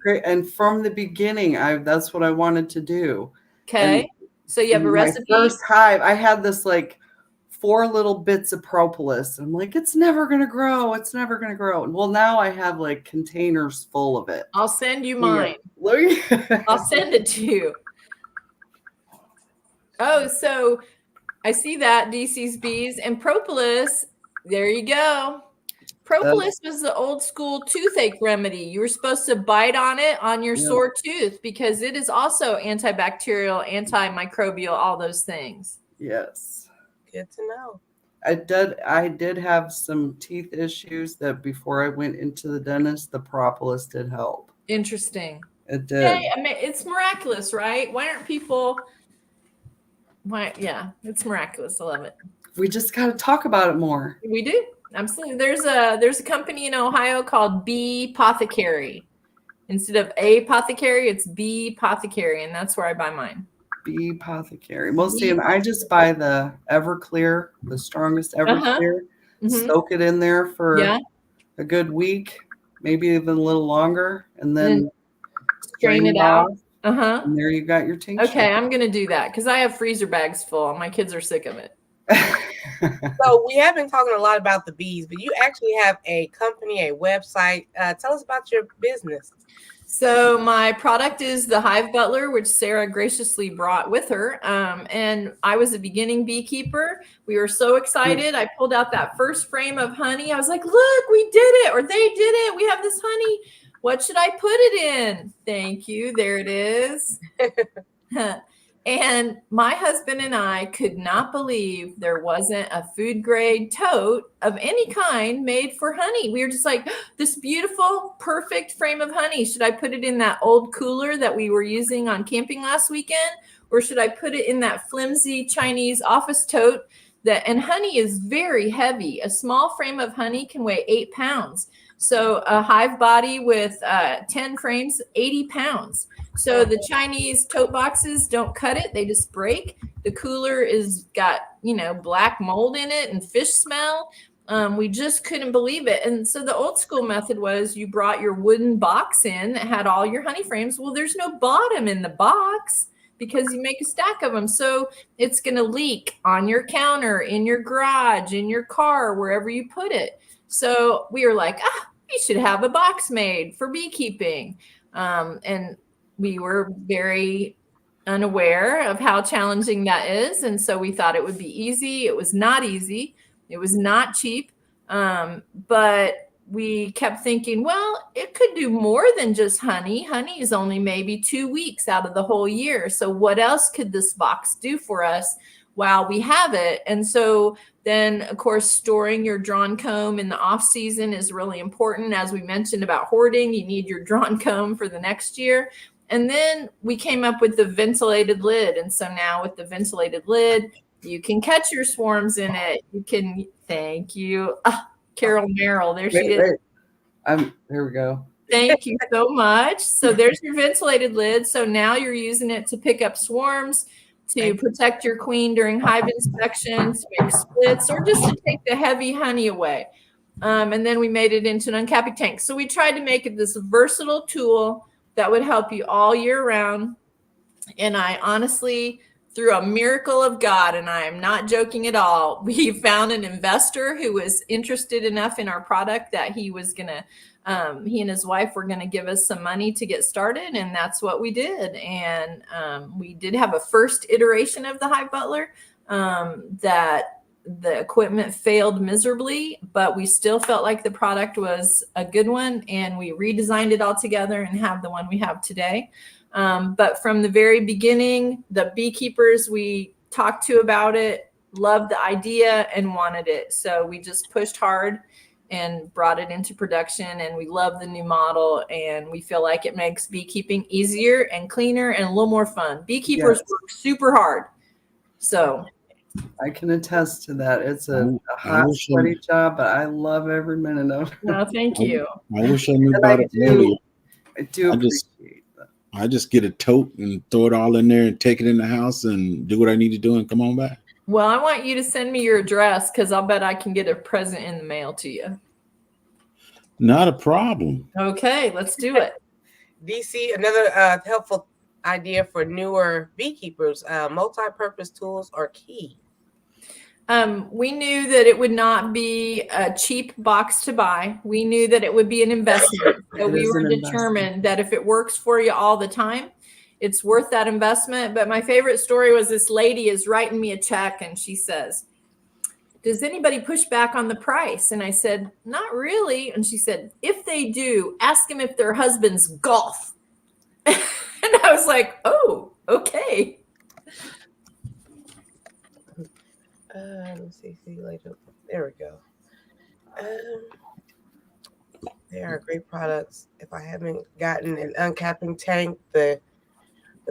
Really? And from the beginning, that's what I wanted to do. Okay. And so you have a recipe? My first hive, I had this like 4 little bits of propolis. I'm like, it's never going to grow. It's never going to grow. Well, now I have like containers full of it. I'll send you mine. Yeah. I'll send it to you. Oh, so I see that DC's bees and propolis. There you go. Propolis was the old school toothache remedy. You were supposed to bite on it on your sore tooth because it is also antibacterial, antimicrobial, all those things. Yes. Good to know. I did have some teeth issues that before I went into the dentist, the propolis did help. Interesting. It did. Yay, I mean, it's miraculous, right? Why aren't people? Why? Yeah, it's miraculous. I love it. We just got to talk about it more. We do. Absolutely. There's a company in Ohio called Beepothecary. Instead of Apothecary, it's Beepothecary, and that's where I buy mine. Beepothecary. Mostly, and I just buy the Everclear, the strongest Everclear. Soak it in there for a good week, maybe even a little longer, and then strain it out. And there you got your tincture. Okay, I'm gonna do that because I have freezer bags full, and my kids are sick of it. So we have been talking a lot about the bees, but you actually have a company, a website. Tell us about your business. So my product is the Hive Butler, which Sarah graciously brought with her. And I was a beginning beekeeper. We were so excited. I pulled out that first frame of honey. I was like, look, we did it, or they did it. We have this honey. What should I put it in? Thank you. There it is. And my husband and I could not believe there wasn't a food grade tote of any kind made for honey. We were just like, this beautiful, perfect frame of honey. Should I put it in that old cooler that we were using on camping last weekend? Or should I put it in that flimsy Chinese office tote? And honey is very heavy. A small frame of honey can weigh 8 pounds. So a hive body with 10 frames, 80 pounds. So the Chinese tote boxes don't cut it. They just break. The cooler is got, black mold in it and fish smell. We just couldn't believe it. And so the old school method was you brought your wooden box in that had all your honey frames. Well, there's no bottom in the box because you make a stack of them. So it's going to leak on your counter, in your garage, in your car, wherever you put it. So we were like, we should have a box made for beekeeping. And we were very unaware of how challenging that is. And so we thought it would be easy. It was not easy. It was not cheap. But we kept thinking, well, it could do more than just honey. Honey is only maybe 2 weeks out of the whole year. So what else could this box do for us while we have it? And so then, of course, storing your drawn comb in the off season is really important. As we mentioned about hoarding, you need your drawn comb for the next year. And then we came up with the ventilated lid. And so now with the ventilated lid, you can catch your swarms in it. You can, thank you. Carol Merrill, there she is. There we go. Thank you so much. So there's your ventilated lid. So now you're using it to pick up swarms, to protect your queen during hive inspections, to make splits, or just to take the heavy honey away. And then we made it into an uncapping tank. So we tried to make it this versatile tool that would help you all year round. And I honestly, through a miracle of God, and I am not joking at all, we found an investor who was interested enough in our product that he was going to, he and his wife were going to give us some money to get started. And that's what we did. And we did have a first iteration of the Hive Butler that the equipment failed miserably, but we still felt like the product was a good one. And we redesigned it all together and have the one we have today. But from the very beginning, the beekeepers we talked to about it loved the idea and wanted it. So we just pushed hard and brought it into production, and we love the new model, and we feel like it makes beekeeping easier and cleaner and a little more fun. Beekeepers work super hard. So I can attest to that. It's a hot, sweaty job, but I love every minute of it. Well, thank you. I wish I knew about it earlier. I do appreciate that. I just get a tote and throw it all in there and take it in the house and do what I need to do and come on back. Well, I want you to send me your address because I'll bet I can get a present in the mail to you. Not a problem. Okay, let's do it. DC, another helpful idea for newer beekeepers, multi-purpose tools are key. We knew that it would not be a cheap box to buy. We knew that it would be an investment. So we were determined that if it works for you all the time, it's worth that investment. But my favorite story was this lady is writing me a check and she says, does anybody push back on the price? And I said, not really. And she said, if they do, ask them if their husbands golf. And I was like, oh, okay. Let's see later. There we go. They are great products. If I haven't gotten an uncapping tank, with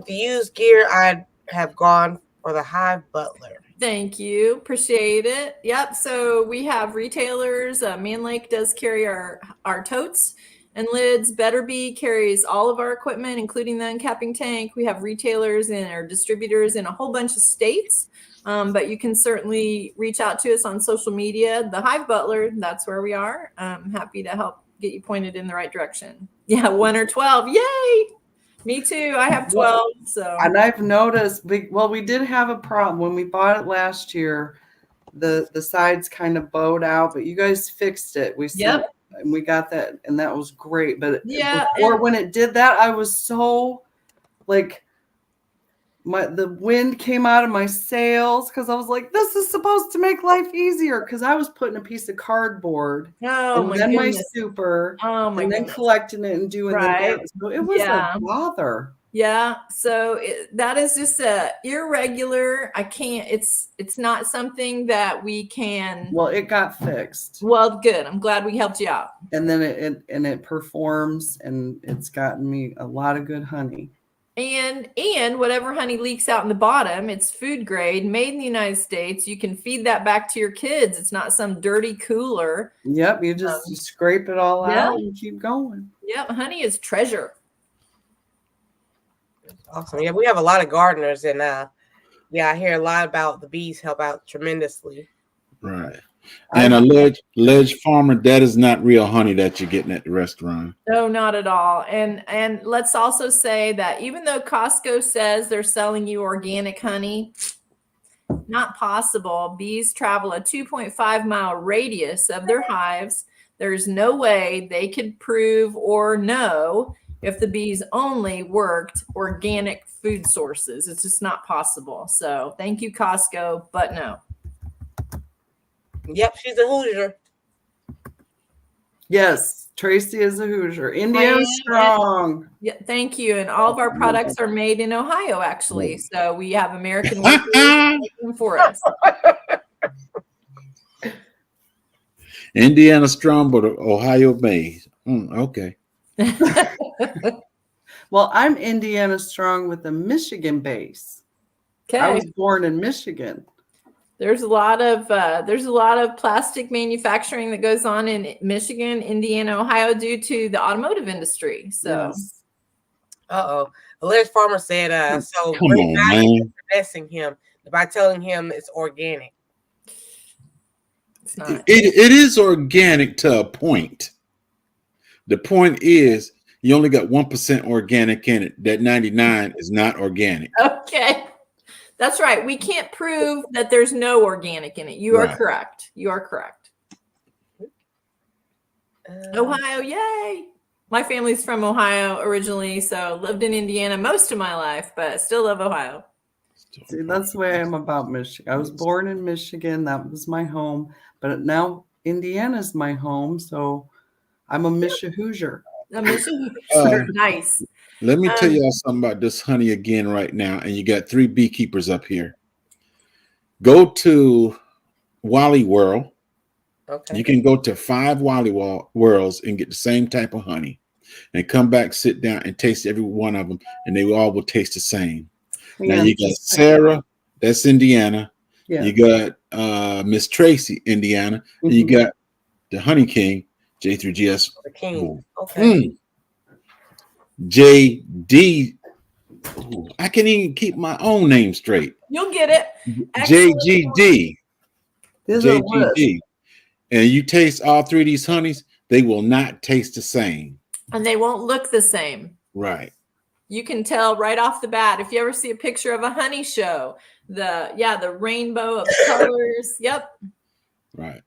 the used gear, I have gone for the Hive Butler. Thank you. Appreciate it. Yep. So we have retailers. Man Lake does carry our totes and lids. Better Bee carries all of our equipment, including the uncapping tank. We have retailers and our distributors in a whole bunch of states. But you can certainly reach out to us on social media. The Hive Butler, that's where we are. I'm happy to help get you pointed in the right direction. Yeah, 1 or 12. Yay! Me too. I have 12. So, and I've noticed, we did have a problem when we bought it last year. The sides kind of bowed out, but you guys fixed it. We sent, and we got that, and that was great. But before, when it did that, I was so like, the wind came out of my sails because I was like, this is supposed to make life easier, because I was putting a piece of cardboard and then my super and then collecting it and doing the so it was a bother. Yeah, so that is just a irregular. I can't. It's not something that we can. Well, it got fixed. Well, good. I'm glad we helped you out. And then it performs, and it's gotten me a lot of good honey. And whatever honey leaks out in the bottom, it's food grade, made in the United States. You can feed that back to your kids. It's not some dirty cooler. Yep, you just scrape it all out and keep going. Yep, honey is treasure. Awesome. Yeah, we have a lot of gardeners, and I hear a lot about the bees help out tremendously. Right. And a ledge farmer, that is not real honey that you're getting at the restaurant. No, not at all. And let's also say that even though Costco says they're selling you organic honey, not possible. Bees travel a 2.5-mile radius of their hives. There's no way they could prove or know if the bees only worked organic food sources. It's just not possible. So thank you, Costco, but no. Yep, she's a Hoosier. Yes, Tracy is a Hoosier. Indiana strong. Yeah, thank you. And all of our products are made in Ohio, actually. So we have American workers working for us. Indiana strong, but Ohio made. Okay. Well, I'm Indiana strong with a Michigan base. Okay. I was born in Michigan. There's a lot of plastic manufacturing that goes on in Michigan, Indiana, Ohio due to the automotive industry. So, a ledge farmer said, so come on, man, finessing him by telling him it's organic. It's not. It is organic to a point. The point is you only got 1% organic in it. That 99 is not organic. Okay. That's right. We can't prove that there's no organic in it. You are correct. You are correct. Ohio, yay. My family's from Ohio originally, so lived in Indiana most of my life, but still love Ohio. See, that's the way I am about Michigan. I was born in Michigan. That was my home. But now Indiana's my home, so I'm a Hoosier. Nice. Let me tell y'all something about this honey again right now. And you got 3 beekeepers up here. Go to Wally World. Okay. You can go to 5 Wally Worlds and get the same type of honey. And come back, sit down, and taste every one of them. And they all will taste the same. Yeah, now you got Sarah, that's Indiana. Yeah. You got Miss Tracy, Indiana. Mm-hmm. And you got the Honey King, J3GS. The King. Okay. JD. Ooh, I can't even keep my own name straight. You'll get it. JGD. JGD. And you taste all 3 of these honeys, they will not taste the same. And they won't look the same. Right. You can tell right off the bat. If you ever see a picture of a honey show, the rainbow of colors. Yep. Right.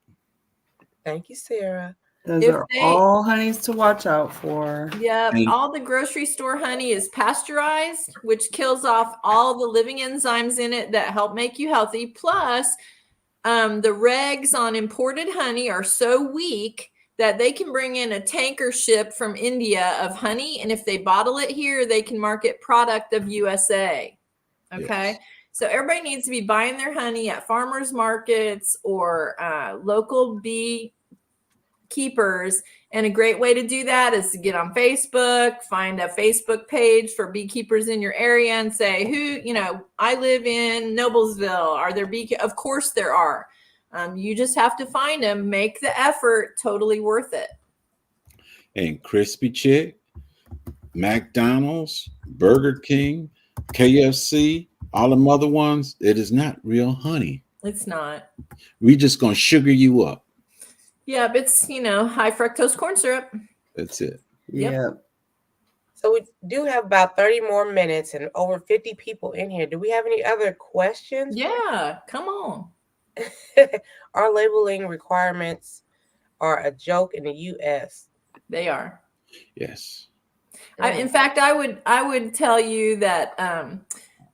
Thank you, Sarah. Those are all honeys to watch out for. Yeah, all the grocery store honey is pasteurized, which kills off all the living enzymes in it that help make you healthy. Plus, the regs on imported honey are so weak that they can bring in a tanker ship from India of honey, and if they bottle it here, they can mark it product of USA. Okay. Yes. So everybody needs to be buying their honey at farmers markets or local bee beekeepers. And a great way to do that is to get on Facebook, find a Facebook page for beekeepers in your area and say, I live in Noblesville. Are there beekeepers? Of course there are. You just have to find them, make the effort, totally worth it. And Crispy Chick, McDonald's, Burger King, KFC, all them other ones, it is not real honey. It's not. We just gonna sugar you up. Yeah, but it's, high fructose corn syrup. That's it. Yep. Yeah. So we do have about 30 more minutes and over 50 people in here. Do we have any other questions? Yeah, come on. Our labeling requirements are a joke in the U.S. They are. Yes. In fact, I would tell you that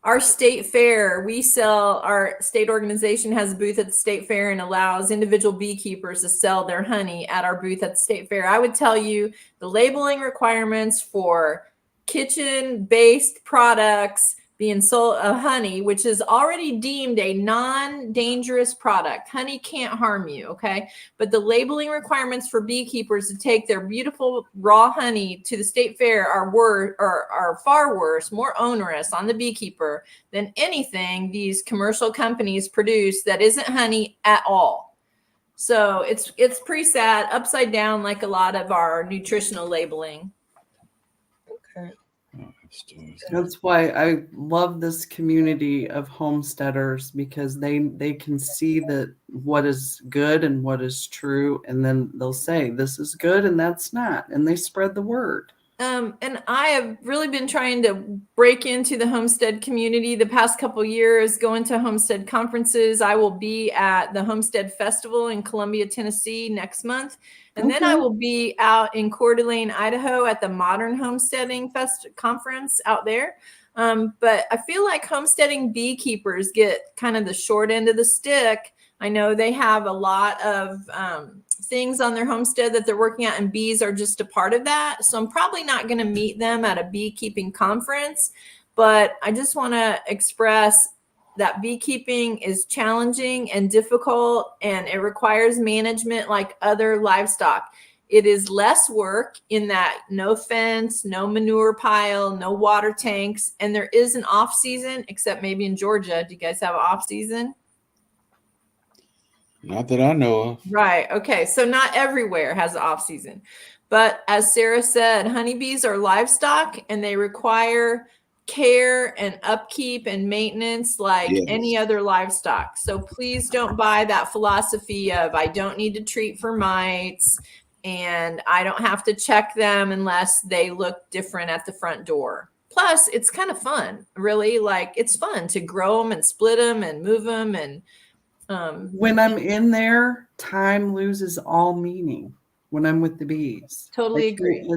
our state fair, our state organization has a booth at the state fair and allows individual beekeepers to sell their honey at our booth at the state fair. I would tell you the labeling requirements for kitchen-based products being sold, honey, which is already deemed a non-dangerous product. Honey can't harm you, okay? But the labeling requirements for beekeepers to take their beautiful raw honey to the state fair are far worse, more onerous on the beekeeper than anything these commercial companies produce that isn't honey at all. So it's pretty sad, upside down like a lot of our nutritional labeling. Okay. That's why I love this community of homesteaders, because they can see that what is good and what is true, and then they'll say this is good and that's not, and they spread the word. And I have really been trying to break into the homestead community the past couple of years, going to homestead conferences. I will be at the Homestead Festival in Columbia, Tennessee next month. And then I will be out in Coeur d'Alene, Idaho at the Modern Homesteading Conference out there. But I feel like homesteading beekeepers get kind of the short end of the stick. I know they have a lot of things on their homestead that they're working at, and bees are just a part of that. So I'm probably not going to meet them at a beekeeping conference, but I just want to express that beekeeping is challenging and difficult, and it requires management like other livestock. It is less work in that no fence, no manure pile, no water tanks, and there is an off season, except maybe in Georgia. Do you guys have an off season? Not that I know of. Right. Okay. So not everywhere has an off season, but as Sarah said, honeybees are livestock and they require care and upkeep and maintenance like any other livestock. So please don't buy that philosophy of I don't need to treat for mites and I don't have to check them unless they look different at the front door. Plus, it's kind of fun, really. Like, it's fun to grow them and split them and move them. And when I'm in there, time loses all meaning when I'm with the bees. Totally agree.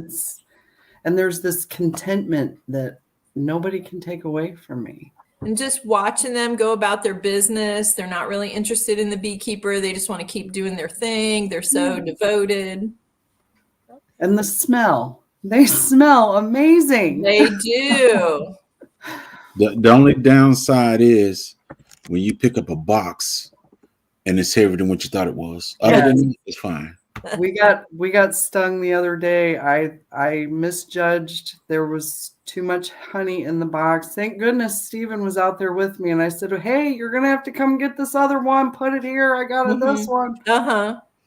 And there's this contentment that nobody can take away from me. And just watching them go about their business. They're not really interested in the beekeeper. They just want to keep doing their thing. They're so devoted. And the smell. They smell amazing. They do. The only downside is when you pick up a box and it's heavier than what you thought it was. Other than that, it's fine. We got stung the other day. I misjudged. There was too much honey in the box. Thank goodness Stephen was out there with me, and I said, "Hey, you're gonna have to come get this other one. Put it here. I got this one."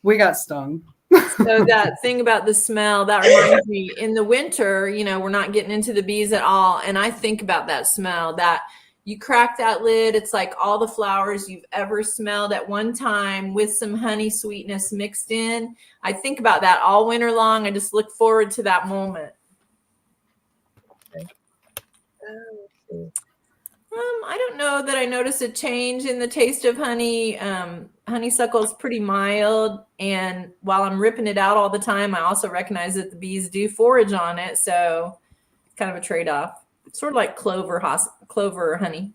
We got stung. So that thing about the smell, that reminds me, in the winter, we're not getting into the bees at all. And I think about that smell, that you crack that lid. It's like all the flowers you've ever smelled at one time with some honey sweetness mixed in. I think about that all winter long. I just look forward to that moment. I don't know that I noticed a change in the taste of honey. Honeysuckle is pretty mild, and while I'm ripping it out all the time, I also recognize that the bees do forage on it, so it's kind of a trade-off. Sort of like clover honey.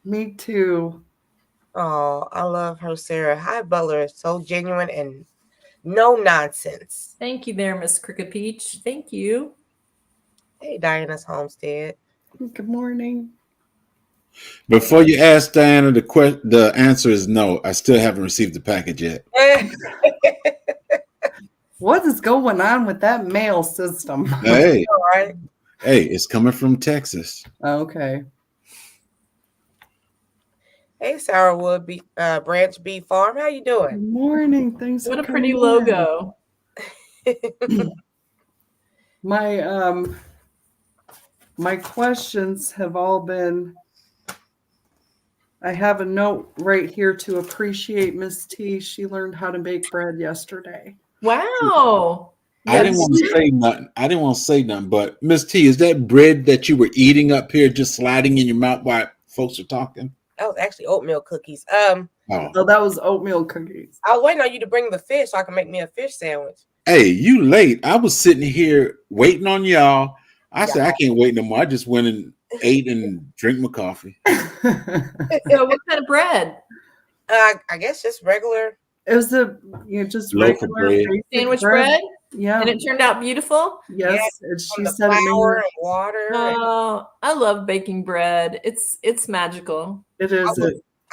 Me too. Oh, I love her, Sarah. Hive Butler is so genuine and no nonsense. Thank you there, Miss Crooked Peach. Thank you. Hey, Diana's Homestead. Good morning. Before you ask Diana, the answer is no. I still haven't received the package yet. What is going on with that mail system? Hey, All right. hey, it's coming from Texas. Okay. Hey, Sourwood Branch Bee Farm. How you doing? Good morning. Thanks What for a pretty coming in. logo. My questions have all been. I have a note right here to appreciate Miss T. She learned how to bake bread yesterday. Wow. I didn't want to say nothing. I didn't want to say nothing, but Miss T, is that bread that you were eating up here just sliding in your mouth while folks are talking? That was actually oatmeal cookies. Oh. Oh, that was oatmeal cookies. I was waiting on you to bring the fish so I can make me a fish sandwich. Hey, you late. I was sitting here waiting on y'all. I said, I can't wait no more. I just went and ate and drank my coffee. So what kind of bread? I guess just regular. It was just Loaf of regular bread. basic Sandwich bread? Yeah. And it turned out beautiful? Yes. Yeah, And she From the said flour and water. Oh, I love baking bread. It's magical. it is.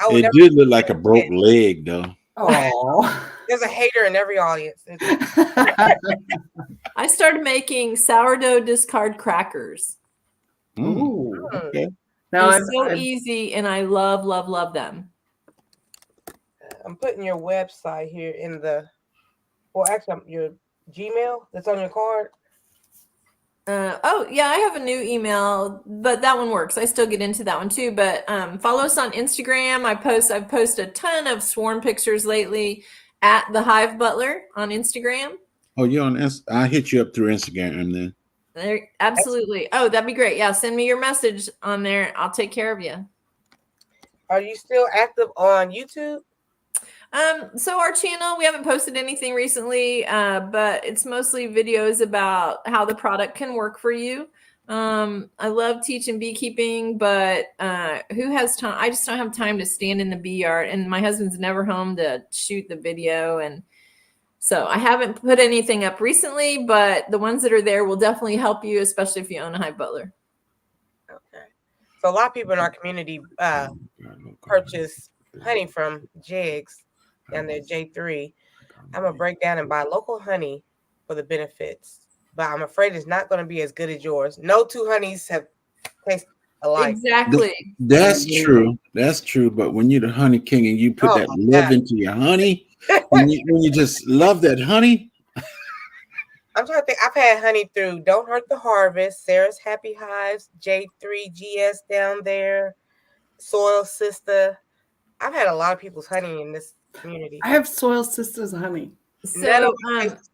I would It never. did look like a broke leg, though. Oh. There's a hater in every audience. I started making sourdough discard crackers. Ooh. Okay. Now It's so easy, and I love, love, love them. I'm putting your website here in the. Well, actually, your Gmail that's on your card. Oh yeah, I have a new email, but that one works. I still get into that one too. But follow us on Instagram. I've posted a ton of swarm pictures lately at the Hive Butler on Instagram. Oh, you're on I hit you up through Instagram then. There, absolutely. Oh, that'd be great. Yeah, send me your message on there. I'll take care of you. Are you still active on YouTube? So our channel, we haven't posted anything recently, but it's mostly videos about how the product can work for you. I love teaching beekeeping, but who has time? I just don't have time to stand in the bee yard, and my husband's never home to shoot the video. And so I haven't put anything up recently, but the ones that are there will definitely help you, especially if you own a Hive Butler. Okay. So a lot of people in our community purchase honey from Jigs down there, J3. I'm going to break down and buy local honey for the benefits, but I'm afraid it's not going to be as good as yours. No two honeys have taste alike. Exactly. That's true. That's true. But when you're the honey king and you put that love into your honey, when you just love that honey. I'm trying to think. I've had honey through Don't Hurt the Harvest, Sarah's Happy Hives, J3GS down there, Soil Sister. I've had a lot of people's honey in this community. I have Soil Sisters honey. So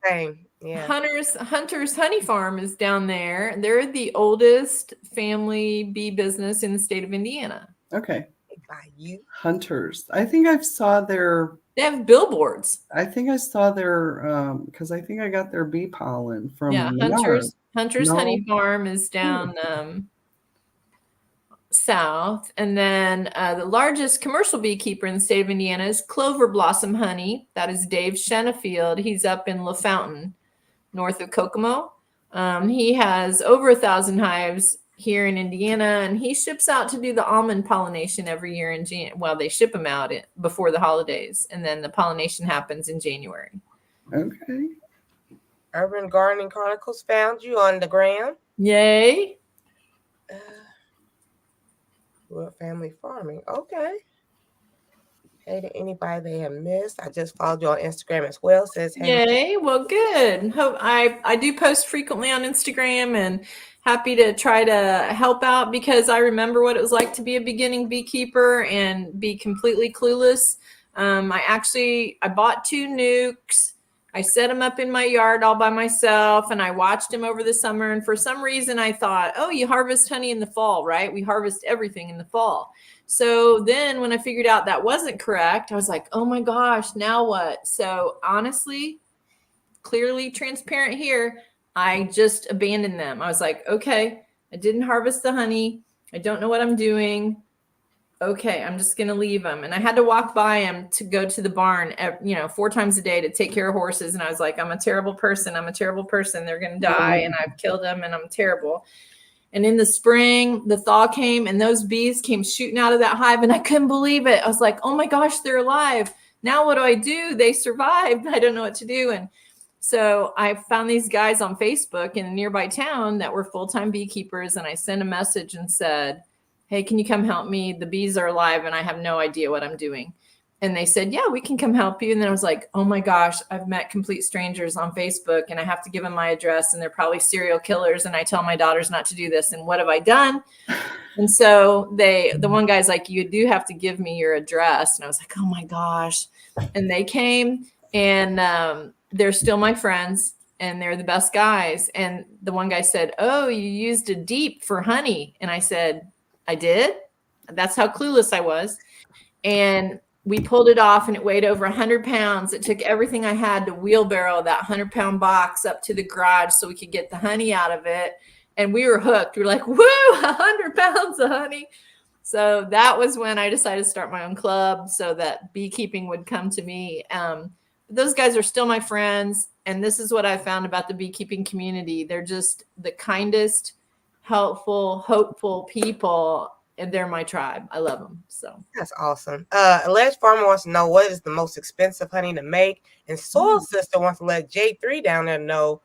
same. Yeah. Hunter's Honey Farm is down there. They're the oldest family bee business in the state of Indiana. Okay. By you. Hunters. I think I saw their. They have billboards. I think I saw their because I think I got their bee pollen from. Yeah, Hunter's Honey Farm is down south, and then the largest commercial beekeeper in the state of Indiana is Clover Blossom Honey. That is Dave Shenafield. He's up in La Fountain, north of Kokomo. He has over 1,000 hives here in Indiana, and he ships out to do the almond pollination every year in Well, they ship them out before the holidays, and then the pollination happens in January. Okay. Urban Gardening Chronicles found you on the gram. Yay. Family farming. Okay. Hey to anybody they have missed. I just followed you on Instagram as well. Says hey. Yay. Well, good. Hope I do post frequently on Instagram, and happy to try to help out because I remember what it was like to be a beginning beekeeper and be completely clueless. I bought 2 nukes. I set them up in my yard all by myself, and I watched them over the summer. And for some reason I thought, oh, you harvest honey in the fall, right? We harvest everything in the fall. So then when I figured out that wasn't correct, I was like, oh my gosh, now what? So honestly, clearly transparent here, I just abandoned them. I was like, okay, I didn't harvest the honey. I don't know what I'm doing. Okay, I'm just going to leave them. And I had to walk by them to go to the barn, 4 times a day to take care of horses. And I was like, I'm a terrible person. I'm a terrible person. They're going to die. And I've killed them and I'm terrible. And in the spring, the thaw came and those bees came shooting out of that hive. And I couldn't believe it. I was like, oh my gosh, they're alive. Now what do I do? They survived. I don't know what to do. And So I found these guys on Facebook in a nearby town that were full-time beekeepers. And I sent a message and said, hey, can you come help me? The bees are alive and I have no idea what I'm doing. And they said, yeah, we can come help you. And then I was like, oh my gosh, I've met complete strangers on Facebook and I have to give them my address and they're probably serial killers. And I tell my daughters not to do this. And what have I done? And so the one guy's like, you do have to give me your address. And I was like, oh my gosh. And they came and they're still my friends and they're the best guys. And the one guy said, oh, you used a deep for honey. And I said, I did. That's how clueless I was. And we pulled it off and it weighed over 100 pounds. It took everything I had to wheelbarrow that 100-pound box up to the garage so we could get the honey out of it. And we were hooked. We were like, woo, 100 pounds of honey. So that was when I decided to start my own club so that beekeeping would come to me. Those guys are still my friends. And this is what I found about the beekeeping community. They're just the kindest, helpful, hopeful people. And they're my tribe. I love them. So that's awesome. Alleged Farmer wants to know what is the most expensive honey to make. And Soil Sister wants to let J3 down there know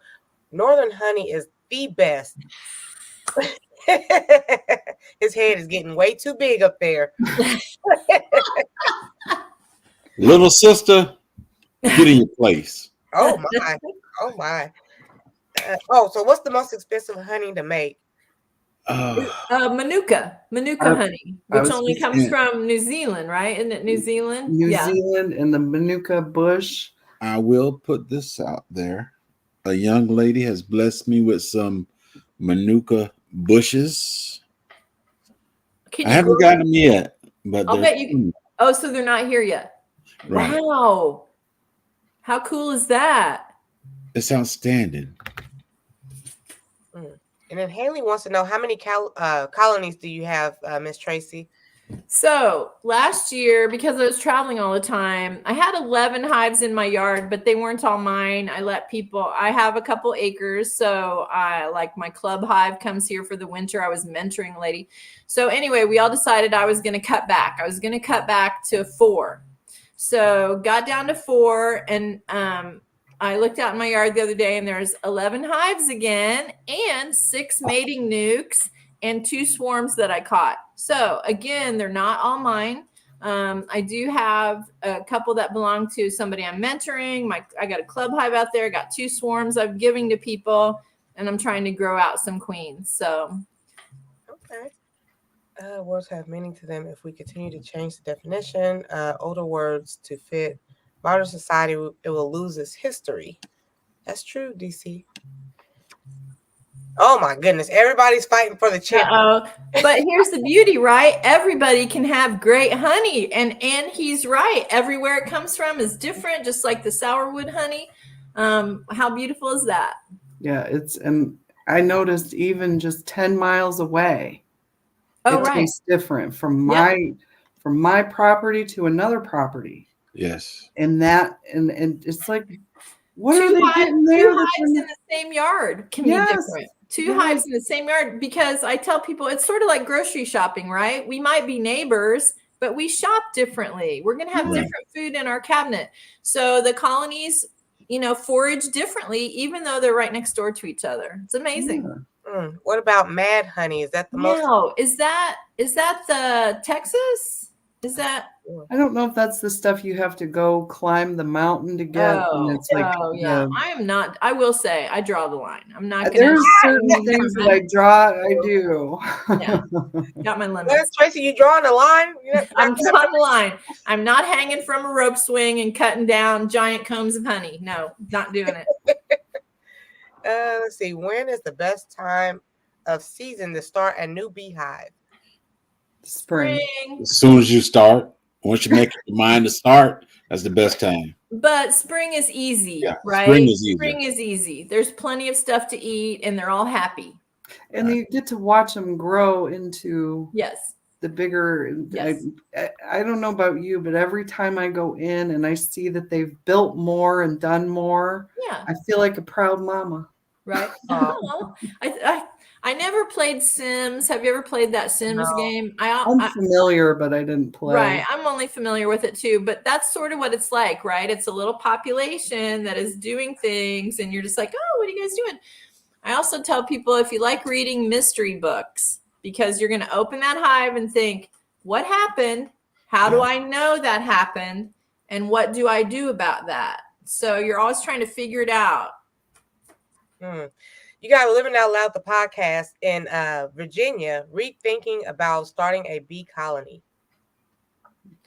Northern honey is the best. His head is getting way too big up there. Little sister, get in your place. Oh my. Oh my. So what's the most expensive honey to make? Manuka honey, which only comes from New Zealand, right? Isn't it New Zealand? New Zealand and the Manuka bush. I will put this out there. A young lady has blessed me with some Manuka bushes. I haven't gotten them yet, but I'll bet you. Oh, so they're not here yet. Right. Wow. How cool is that? It's outstanding. And then Haley wants to know how many colonies do you have, Miss Tracy? So last year, because I was traveling all the time, I had 11 hives in my yard, but they weren't all mine. I have a couple acres. So my club hive comes here for the winter. I was mentoring a lady. So anyway, we all decided I was going to cut back. I was going to cut back to 4. So got down to 4 and, I looked out in my yard the other day and there's 11 hives again and 6 mating nukes and 2 swarms that I caught. So again, they're not all mine. I do have a couple that belong to somebody I'm mentoring. I got a club hive out there. I got 2 swarms I'm giving to people and I'm trying to grow out some queens. So. Okay. Words have meaning to them if we continue to change the definition. Older words to fit modern society, it will lose its history. That's true, DC. Oh my goodness, everybody's fighting for the chip. But here's the beauty, right? Everybody can have great honey, and he's right. Everywhere it comes from is different, just like the Sourwood honey. How beautiful is that? Yeah, and I noticed even just 10 miles away, it tastes different from my property to another property. Yes. And it's like, what are they getting there? 2 hives in the same yard can be different. 2 hives in the same yard, because I tell people it's sort of like grocery shopping, right? We might be neighbors, but we shop differently. We're going to have different food in our cabinet. So the colonies, forage differently, even though they're right next door to each other. It's amazing. Yeah. What about mad honey? Is that the most? No, is that the Texas? Is that? I don't know if that's the stuff you have to go climb the mountain to get. And it's I am not. I will say I draw the line. I'm not going to. There's certain things that I draw. I do. Yeah. Got my limits. Well, Tracy, you drawing the line? I'm drawing the line. I'm not hanging from a rope swing and cutting down giant combs of honey. No, not doing it. Let's see. When is the best time of season to start a new beehive? Spring. As soon as you start, once you make your mind to start, that's the best time. But spring is easy, right? Spring is easy. There's plenty of stuff to eat, and they're all happy. And you get to watch them grow into the bigger. Yes. I don't know about you, but every time I go in and I see that they've built more and done more, I feel like a proud mama. Right. I never played Sims. Have you ever played that Sims No. game? I'm familiar, but I didn't play. Right. I'm only familiar with it too, but that's sort of what it's like, right? It's a little population that is doing things, and you're just like, oh, what are you guys doing? I also tell people if you like reading mystery books, because you're going to open that hive and think, what happened? How do I know that happened? And what do I do about that? So you're always trying to figure it out. You got Living Out Loud, the podcast in Virginia, rethinking about starting a bee colony.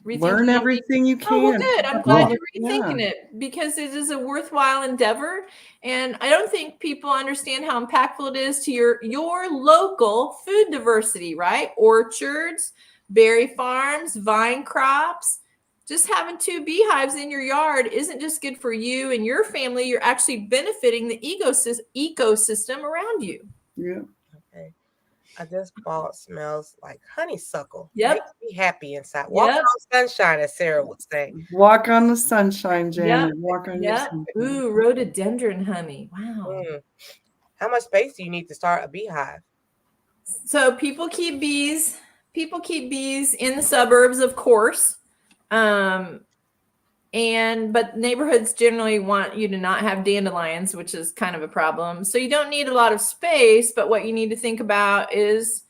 Learn everything you can. Oh, well, good. I'm glad you're Yeah. rethinking it, because it is a worthwhile endeavor. And I don't think people understand how impactful it is to your local food diversity, right? Orchards, berry farms, vine crops. Just having 2 beehives in your yard isn't just good for you and your family. You're actually benefiting the ecosystem around you. Yeah. Okay. I just bought smells like honeysuckle. Yep. Makes me happy inside. Walk on sunshine, as Sarah would say. Walk on the sunshine, Janet. Walk on your sunshine. Ooh, rhododendron honey. Wow. How much space do you need to start a beehive? So people keep bees in the suburbs, of course. But neighborhoods generally want you to not have dandelions, which is kind of a problem. So you don't need a lot of space, but what you need to think about is,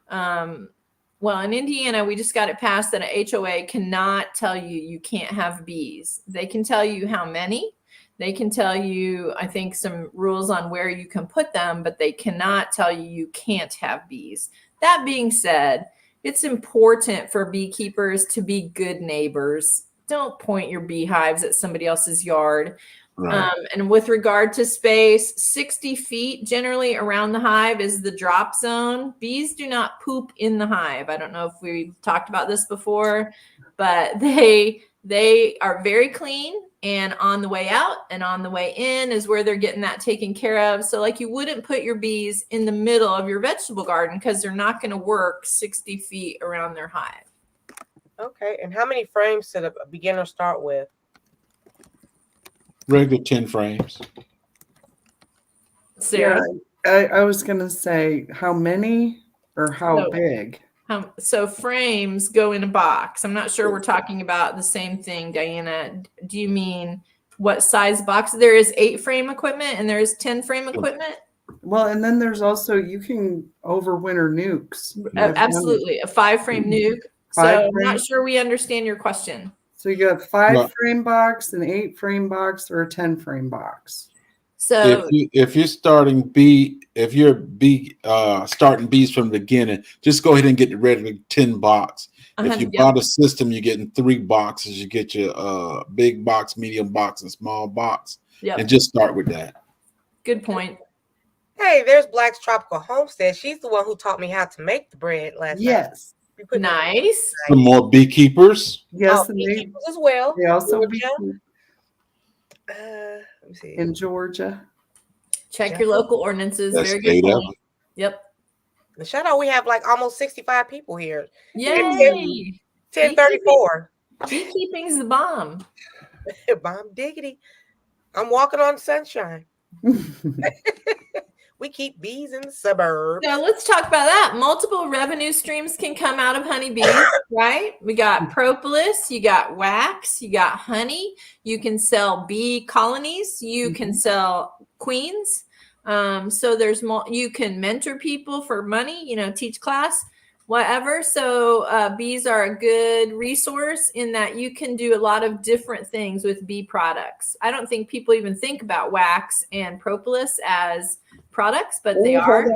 well, in Indiana, we just got it passed that an HOA cannot tell you can't have bees. They can tell you how many. They can tell you, I think, some rules on where you can put them, but they cannot tell you can't have bees. That being said, it's important for beekeepers to be good neighbors. Don't point your beehives at somebody else's yard. Right. And with regard to space, 60 feet generally around the hive is the drop zone. Bees do not poop in the hive. I don't know if we've talked about this before, but they are very clean, and on the way out and on the way in is where they're getting that taken care of. So like you wouldn't put your bees in the middle of your vegetable garden, because they're not going to work 60 feet around their hive. Okay. And how many frames should a beginner start with? Regular 10 frames. Sarah? Yeah, I was going to say how many or how big? So frames go in a box. I'm not sure we're talking about the same thing, Diana. Do you mean what size box? There is 8 frame equipment and there is 10 frame equipment. Well, and then there's also, you can overwinter nukes. Absolutely. A 5 frame nuke. So I'm not sure we understand your question. So you got 5 frame box, an 8 frame box, or a 10 frame box. So if you're starting starting bees from the beginning, just go ahead and get the regular 10 box. If you bought a system, you're getting 3 boxes. You get your big box, medium box, and small box, and just start with that. Good point. Hey, there's Black's Tropical Homestead. She's the one who taught me how to make the bread last night. Yes. Nice. Some more beekeepers. Yes, and beekeepers as well. They also let me see. in Georgia. Check your local ordinances. That's very good point. Yep. The shout out, we have like almost 65 people here. Yay. 10:34. Beekeeping's the bomb. Bomb diggity. I'm walking on sunshine. We keep bees in the suburbs. So let's talk about that. Multiple revenue streams can come out of honeybees, right? We got propolis, you got wax, you got honey. You can sell bee colonies. You can sell queens. So there's more. You can mentor people for money, teach class, whatever. So bees are a good resource in that you can do a lot of different things with bee products. I don't think people even think about wax and propolis as products, but they are.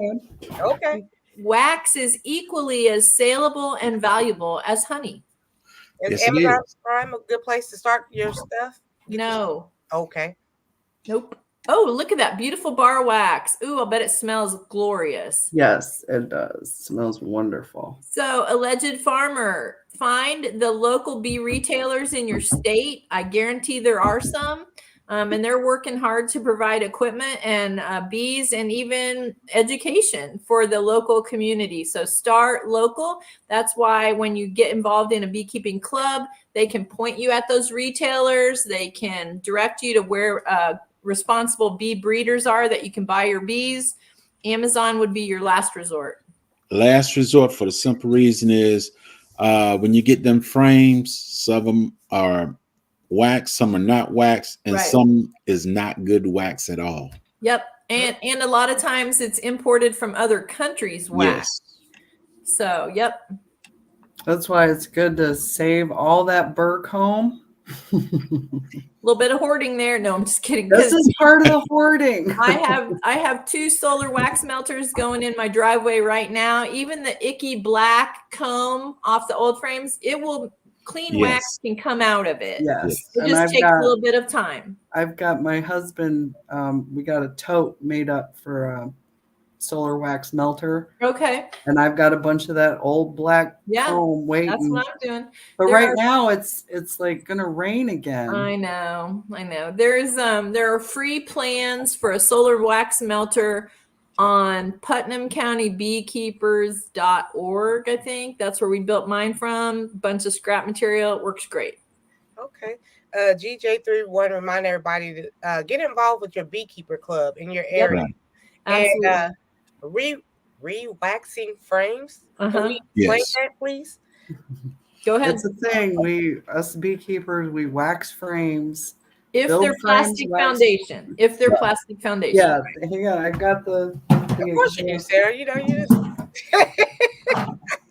Okay. Wax is equally as saleable and valuable as honey. Is Amazon Prime a good place to start your stuff? No. Okay. Nope. Oh, look at that beautiful bar wax. Ooh, I'll bet it smells glorious. Yes, it does. Smells wonderful. So, alleged farmer, find the local bee retailers in your state. I guarantee there are some. And they're working hard to provide equipment and bees and even education for the local community. So start local. That's why when you get involved in a beekeeping club, they can point you at those retailers. They can direct you to where responsible bee breeders are that you can buy your bees. Amazon would be your last resort. Last resort for the simple reason is when you get them frames, some of them are wax, some are not wax, and Right. some is not good wax at all. Yep. And a lot of times it's imported from other countries wax. Yes. So, yep. That's why it's good to save all that Burke home. A little bit of hoarding there. No, I'm just kidding. This is part of the hoarding. I have 2 solar wax melters going in my driveway right now. Even the icky black comb off the old frames, it will clean wax can come out of it. Yes. It just takes a little bit of time. I've got my husband, we got a tote made up for a solar wax melter. Okay. And I've got a bunch of that old black comb waiting. That's what I'm doing. But right now it's like gonna rain again. I know. There are free plans for a solar wax melter on Putnam County Beekeepers.org. I think that's where we built mine from. Bunch of scrap material. It works great. Okay. GJ31 remind everybody to get involved with your beekeeper club in your area. Absolutely. And re-waxing frames. Can we explain that, please? Go ahead. It's a thing. Us beekeepers, we wax frames. If they're plastic foundation. If they're plastic foundation. Yeah, hang on. I got the. Of course you do, Sarah. You know you just.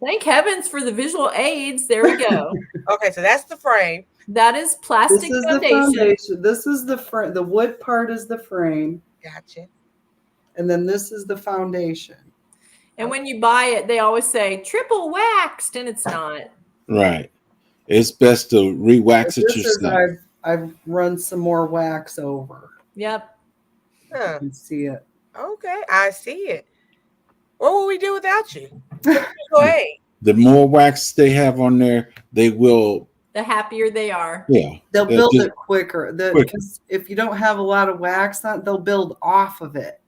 Thank heavens for the visual aids. There we go. Okay, so that's the frame. That is plastic foundation. This is the frame. The wood part is the frame. Gotcha. And then this is the foundation. And when you buy it, they always say triple waxed, and it's not. Right. It's best to re-wax it yourself. I've run some more wax over. Yep. Huh. You can see it. Okay, I see it. What would we do without you? Go ahead. The more wax they have on there, they will. The happier they are. Yeah. They'll build it quicker. Because if you don't have a lot of wax on it, they'll build off of it.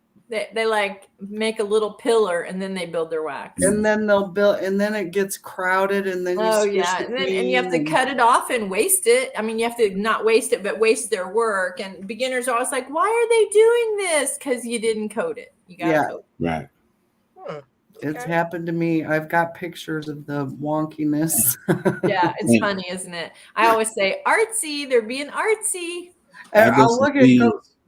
They like make a little pillar and then they build their wax. And then they'll build, and then it gets crowded, and then and you have to cut it off and waste it. I mean, you have to not waste it, but waste their work. And beginners are always like, "Why are they doing this?" Because you didn't coat it. You got to coat it. Right. It's happened to me. I've got pictures of the wonkiness. Yeah, it's funny, isn't it? I always say artsy. They're being artsy. And I'll look at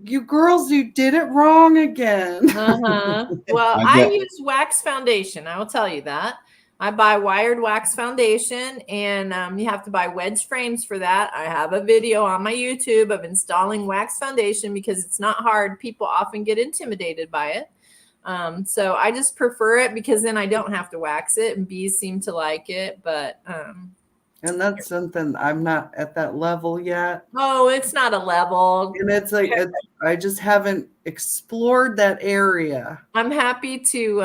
you girls, you did it wrong again. Well, I use wax foundation. I will tell you that. I buy wired wax foundation, and you have to buy wedge frames for that. I have a video on my YouTube of installing wax foundation because it's not hard. People often get intimidated by it. So I just prefer it because then I don't have to wax it, and bees seem to like it. But and that's something I'm not at that level yet. Oh, it's not a level. And it's like I just haven't explored that area. I'm happy to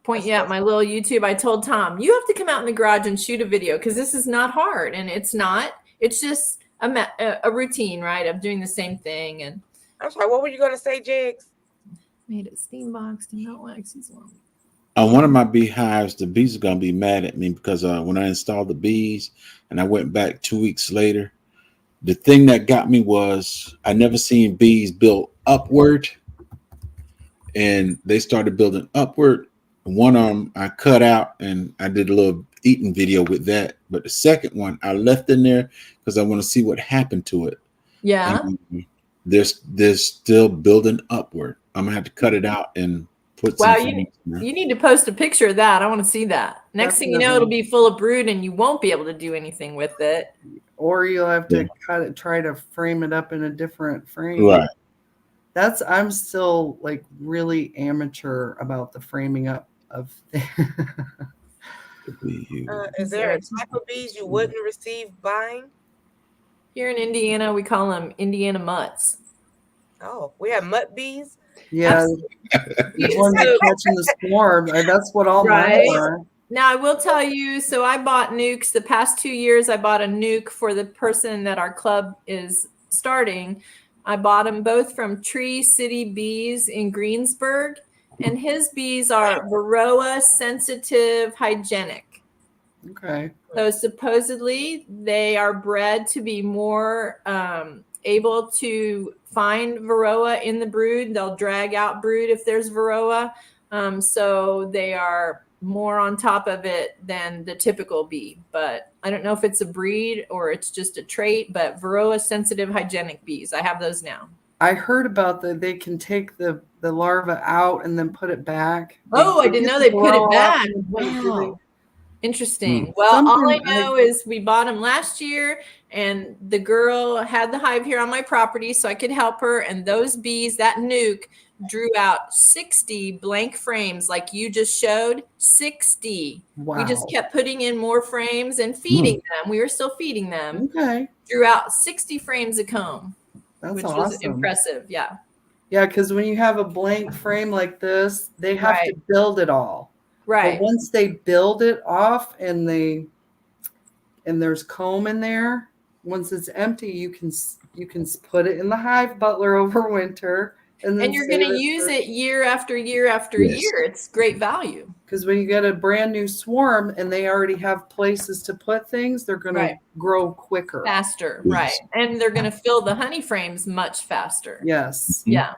point you out my little YouTube. I told Tom, you have to come out in the garage and shoot a video because this is not hard, and it's not. It's just a routine, right, of doing the same thing. And I'm sorry, what were you going to say, Jigs? Made it steam boxed and not wax as long. On one of my beehives, the bees are going to be mad at me because when I installed the bees and I went back 2 weeks later, the thing that got me was I never seen bees build upward, and they started building upward. One arm I cut out and I did a little eating video with that. But the second one I left in there because I want to see what happened to it. Yeah. And they're still building upward. I'm going to have to cut it out and put you need to post a picture of that. I want to see that. Next thing you know, it'll be full of brood and you won't be able to do anything with it. Or you'll have to try to frame it up in a different frame. Right. I'm still like really amateur about the framing up of is there a type of bees you wouldn't receive buying? Here in Indiana, we call them Indiana mutts. Oh, we have mutt bees? Yeah. The ones catching the swarm. That's what all mine are. Now, I will tell you, so I bought nukes. The past 2 years, I bought a nuke for the person that our club is starting. I bought them both from Tree City Bees in Greensburg, and his bees are Varroa sensitive hygienic. Okay. So supposedly they are bred to be more able to find varroa in the brood. They'll drag out brood if there's varroa. So they are more on top of it than the typical bee. But I don't know if it's a breed or it's just a trait, but varroa sensitive hygienic bees. I have those now. I heard about they can take the larva out and then put it back. Oh, I didn't know they put it back. Wow. Wow. Interesting. Well, all I Something know is we bought them last year, and the girl had the hive here on my property so I could help her. And those bees, that nuke, drew out 60 blank frames like you just showed. 60. Wow. We just kept putting in more frames and feeding them. We were still feeding them. Okay. Drew out 60 frames of comb, That's which awesome. was impressive. Yeah. Yeah, because when you have a blank frame like this, they have to build it all. Right. But once they build it off and there's comb in there, once it's empty, you can put it in the Hive Butler over winter. And you're going to use it year after year after year. It's great value. Because when you get a brand new swarm and they already have places to put things, they're going to grow quicker. Faster, right. And they're going to fill the honey frames much faster. Yes. Yeah.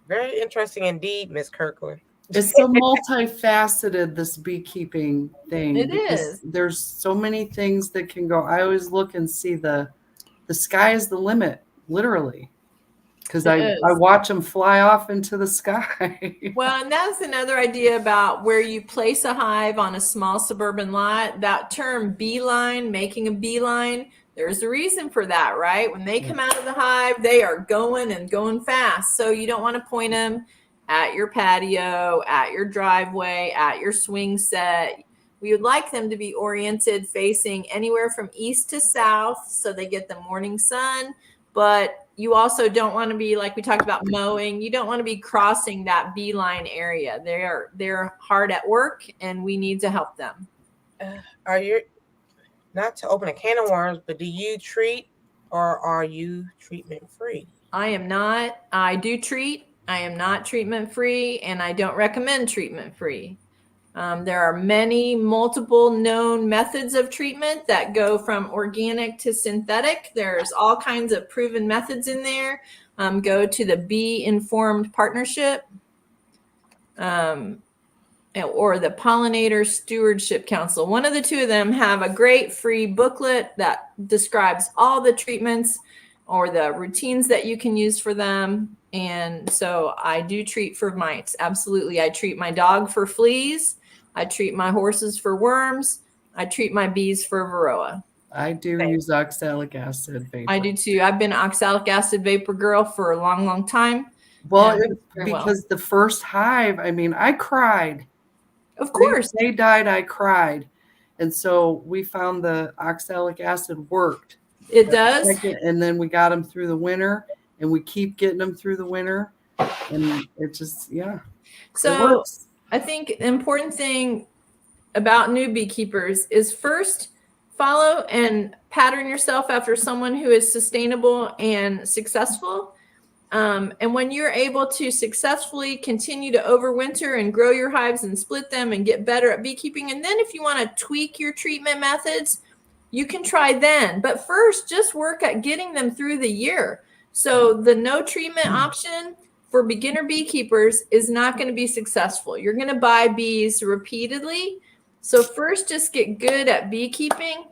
Very interesting indeed, Miss Kirkland. It's so multifaceted, this beekeeping thing. It is. There's so many things that can go. I always look and see the sky is the limit, literally. Because I watch them fly off into the sky. Well, and that's another idea about where you place a hive on a small suburban lot. That term beeline, making a beeline, there's a reason for that, right? When they come out of the hive, they are going fast. So you don't want to point them at your patio, at your driveway, at your swing set. We would like them to be oriented facing anywhere from east to south so they get the morning sun. But you also don't want to be, like we talked about mowing, you don't want to be crossing that beeline area. They're hard at work and we need to help them. Are you, not to open a can of worms, but do you treat or are you treatment free? I am not. I do treat. I am not treatment free, and I don't recommend treatment free. There are multiple known methods of treatment that go from organic to synthetic. There's all kinds of proven methods in there. Go to the Bee Informed Partnership or the Pollinator Stewardship Council. One of the two of them have a great free booklet that describes all the treatments or the routines that you can use for them. And so I do treat for mites. Absolutely. I treat my dog for fleas. I treat my horses for worms. I treat my bees for varroa. I do use oxalic acid vapor. I do too. I've been an oxalic acid vapor girl for a long, long time. Well, because the first hive, I mean, I cried. Of course. They died, I cried. And so we found the oxalic acid worked. It does. And then we got them through the winter, and we keep getting them through the winter. And it just, So I think the important thing about new beekeepers is first follow and pattern yourself after someone who is sustainable and successful. And when you're able to successfully continue to overwinter and grow your hives and split them and get better at beekeeping, and then if you want to tweak your treatment methods, you can try then. But first, just work at getting them through the year. So the no treatment option for beginner beekeepers is not going to be successful. You're going to buy bees repeatedly. So first, just get good at beekeeping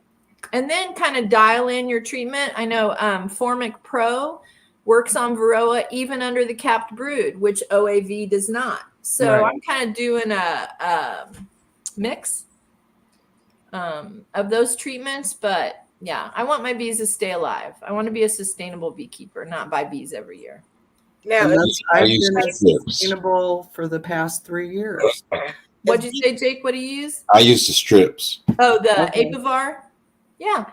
and then kind of dial in your treatment. I know Formic Pro works on varroa even under the capped brood, which OAV does not. So I'm kind of doing a mix of those treatments. But yeah, I want my bees to stay alive. I want to be a sustainable beekeeper, not buy bees every year. Now, I've been sustainable for the past 3 years. What'd you say, Jake? What do you use? I use the strips. Oh, the Apivar? Yeah.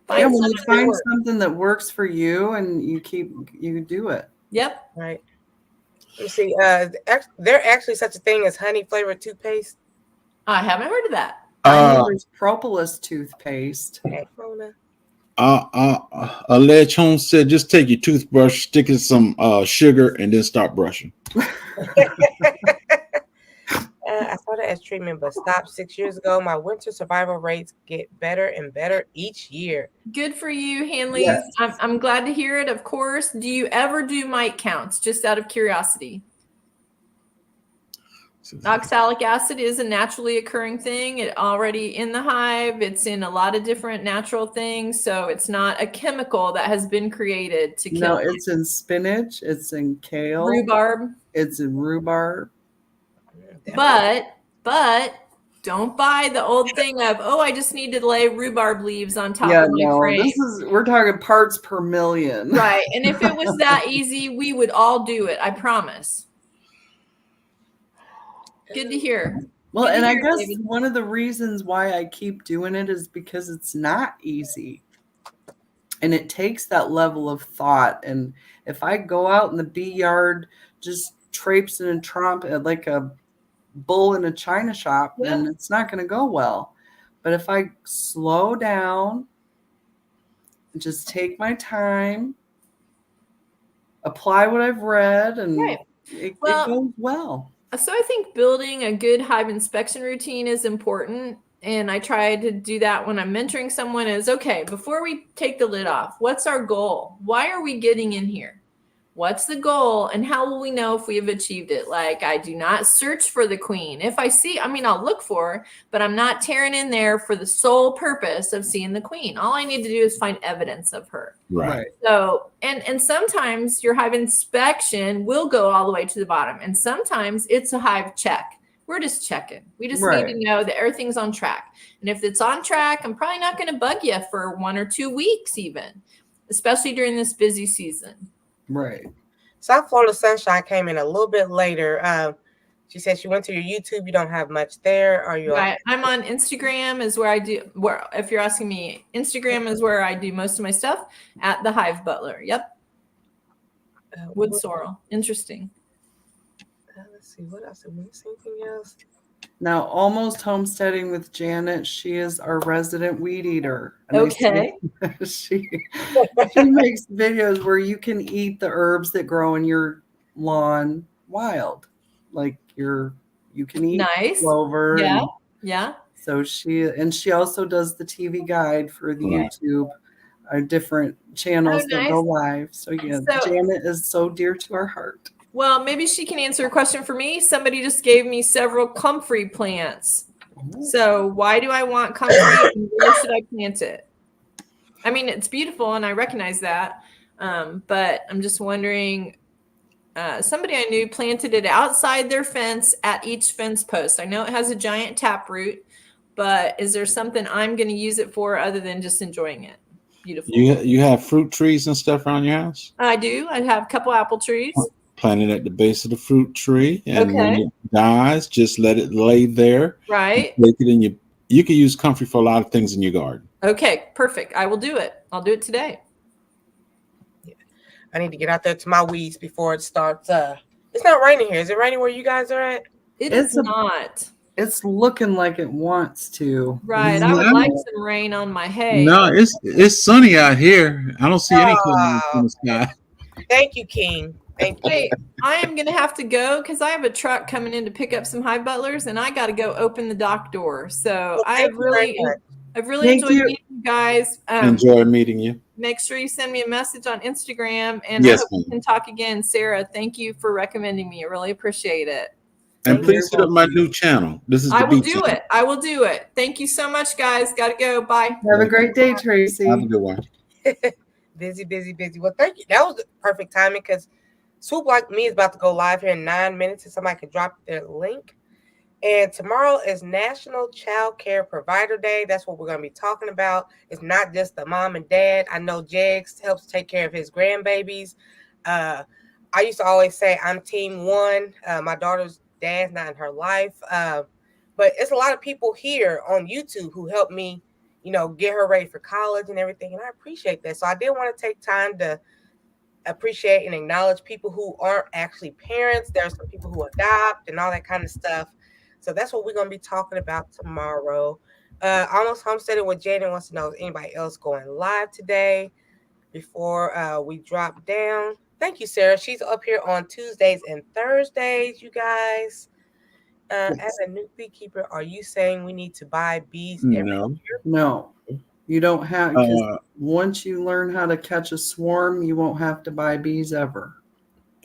When you find something that works for you and you do it. Yep. Right. Let's see. There actually such a thing as honey flavored toothpaste. I haven't heard of that. There's Propolis toothpaste. Ledge Holmes said, just take your toothbrush, stick in some sugar, and then start brushing. I saw that as treatment, but stopped 6 years ago. My winter survival rates get better and better each year. Good for you, Hanley. Yes. I'm glad to hear it, of course. Do you ever do mite counts, just out of curiosity? Oxalic acid is a naturally occurring thing. It already in the hive. It's in a lot of different natural things. So it's not a chemical that has been created to kill. No, it's in spinach. It's in kale. Rhubarb. It's in rhubarb. But don't buy the old thing of, oh, I just need to lay rhubarb leaves on top of my frame. We're talking parts per million. Right. And if it was that easy, we would all do it. I promise. Good to hear. Well, Good to and I hear, guess David. one of the reasons why I keep doing it is because it's not easy. And it takes that level of thought. And if I go out in the bee yard just traipsing and tromping like a bull in a china shop, then it's not going to go well. But if I slow down, just take my time, apply what I've read, and it goes well. So I think building a good hive inspection routine is important. And I try to do that when I'm mentoring someone is, okay, before we take the lid off, what's our goal? Why are we getting in here? What's the goal? And how will we know if we have achieved it? Like, I do not search for the queen. If I see, I'll look for her, but I'm not tearing in there for the sole purpose of seeing the queen. All I need to do is find evidence of her. Right. So, and sometimes your hive inspection will go all the way to the bottom. And sometimes it's a hive check. We're just checking. We just need to know that everything's on track. And if it's on track, I'm probably not going to bug you for 1 or 2 weeks even, especially during this busy season. Right. South Florida Sunshine came in a little bit later. She said she went to your YouTube. You don't have much there. Are you? Right. I'm on Instagram is where I do, if you're asking me, Instagram is where I do most of my stuff at the Hive Butler. Yep. Wood sorrel. Interesting. Let's see. What else? Have we seen anything else? Now, Almost Homesteading with Janet. She is our resident weed eater. And okay. She makes videos where you can eat the herbs that grow in your lawn wild. Like you can eat clover. Yeah. Yeah. So she also does the TV guide for the YouTube, different channels that go live. So Janet is so dear to our heart. Well, maybe she can answer a question for me. Somebody just gave me several comfrey plants. So why do I want comfrey and where should I plant it? I mean, it's beautiful and I recognize that. But I'm just wondering, somebody I knew planted it outside their fence at each fence post. I know it has a giant taproot, but is there something I'm going to use it for other than just enjoying it? Beautiful. You have fruit trees and stuff around your house? I do. I have a couple apple trees. Planted at the base of the fruit tree, and when it dies, just let it lay there. Right. Take it in you can use comfrey for a lot of things in your garden. Okay, perfect. I will do it. I'll do it today. Yeah. I need to get out there to my weeds before it starts. It's not raining here. Is it raining where you guys are at? It's not. It's looking like it wants to. Right. I would like some rain on my hay. No, it's sunny out here. I don't see anything in the sky. Thank you, King. Thank you. Hey, I am going to have to go because I have a truck coming in to pick up some Hive Butlers, and I got to go open the dock door. So I've really enjoyed meeting you guys. Enjoy meeting you. Make sure you send me a message on Instagram, and I hope we can talk again. Sarah, thank you for recommending me. I really appreciate it. And please hit up my new channel. This is I will do it. I will do it. Thank you so much, guys. Got to go. Bye. Have a great day, Tracy. Have a good one. Busy. Well, thank you. That was perfect timing because Swoop Like Me is about to go live here in 9 minutes, and somebody can drop their link. And tomorrow is National Child Care Provider Day. That's what we're going to be talking about. It's not just the mom and dad. I know Jegs helps take care of his grandbabies. I used to always say I'm team one. My daughter's dad's not in her life. But it's a lot of people here on YouTube who helped me, get her ready for college and everything. And I appreciate that. So I did want to take time to appreciate and acknowledge people who aren't actually parents. There are some people who adopt and all that kind of stuff. So that's what we're going to be talking about tomorrow. Almost Homesteading with Jaden wants to know, is anybody else going live today before we drop down? Thank you, Sarah. She's up here on Tuesdays and Thursdays, you guys. As a new beekeeper, are you saying we need to buy bees every No. year? No, you don't have, because Uh, once you learn how to catch a swarm, you won't have to buy bees ever.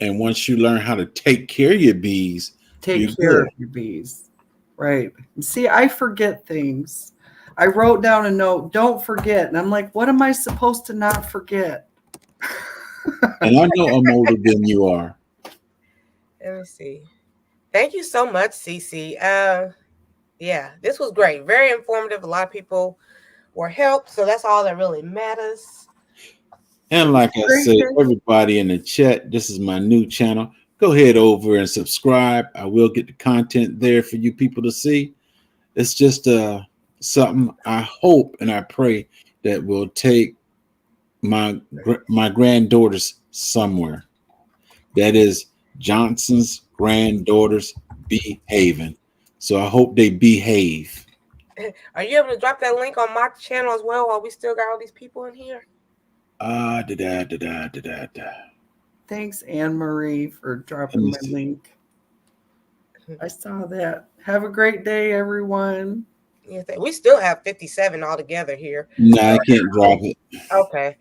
and once you learn how to take care of your bees, Take you're care good. of your bees. Right. See, I forget things. I wrote down a note, don't forget. And I'm like, what am I supposed to not forget? And I know I'm older than you are. Let me see. Thank you so much, Cece. Yeah, this was great. Very informative. A lot of people were helped, so that's all that really matters. And like I Great said, day. everybody in the chat, this is my new channel. Go ahead over and subscribe. I will get the content there for you people to see. It's just something I hope and I pray that will take my granddaughters somewhere. That is Johnson's granddaughters behaving. So I hope they behave. Are you able to drop that link on my channel as well while we still got all these people in here? Thanks, Anne Marie, for dropping my link. I saw that. Have a great day, everyone. Yeah, we still have 57 altogether here. No, I can't drop it. Okay.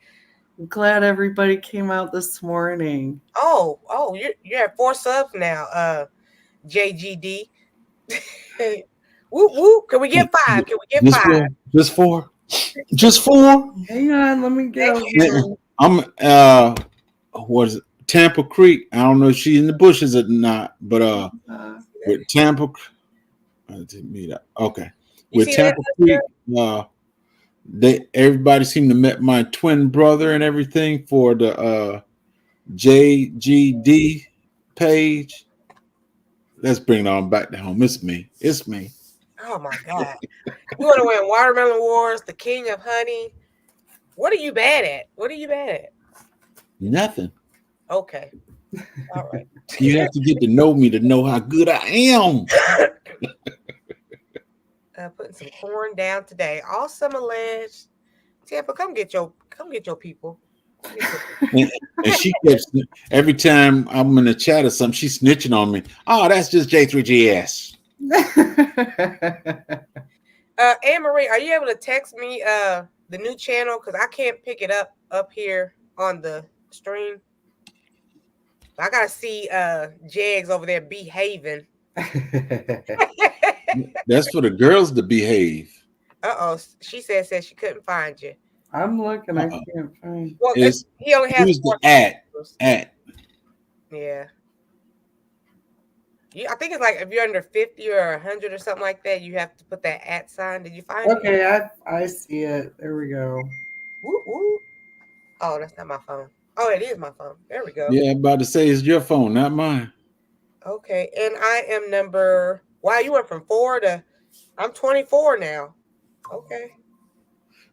I'm glad everybody came out this morning. Oh, you're at 4 subs now, JGD. Whoop whoop. Can we get 5? Can we get 5? Just four. Just four. Hang on, let me get over Thank here. I'm what is it? Tampa Creek. I don't know if she's in the bushes or not, but with Tampa. Okay. With Tampa Creek, everybody seemed to met my twin brother and everything for the JGD page. Let's bring it on back to home. It's me. It's me. Oh my God. You want to win Watermelon Wars, the King of Honey. What are you bad at? What are you bad at? Nothing. Okay. All right. You have to get to know me to know how good I am. Putting some corn down today. All summer ledge. Tampa, come get your people. And she keeps every time I'm in the chat or something, she's snitching on me. Oh, that's just J3GS. Anne Marie, are you able to text me the new channel? Because I can't pick it up here on the stream. I gotta see Jags over there behaving. That's for the girls to behave. Uh-oh. She said she couldn't find you. I'm looking, I can't find. Well, he only has the at. Yeah. I think it's like if you're under 50 or 100 or something like that, you have to put that at sign. Did you find it? Okay, I see it. There we go. Woo, woo. Oh, that's not my phone. Oh, it is my phone. There we go. Yeah, I'm about to say it's your phone, not mine. Okay, and I am number. Wow, you went from 4 to. I'm 24 now. Okay.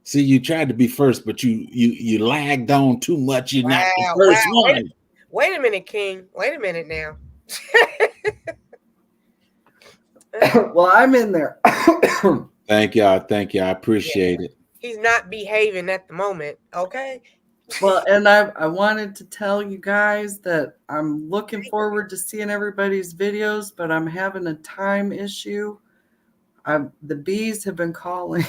See, you tried to be first, but you lagged on too much. You're not the first one. Wait a minute, King. Wait a minute now. Well, I'm in there. Thank y'all. I appreciate it. He's not behaving at the moment. Okay. Well, and I wanted to tell you guys that I'm looking forward to seeing everybody's videos, but I'm having a time issue. The bees have been calling.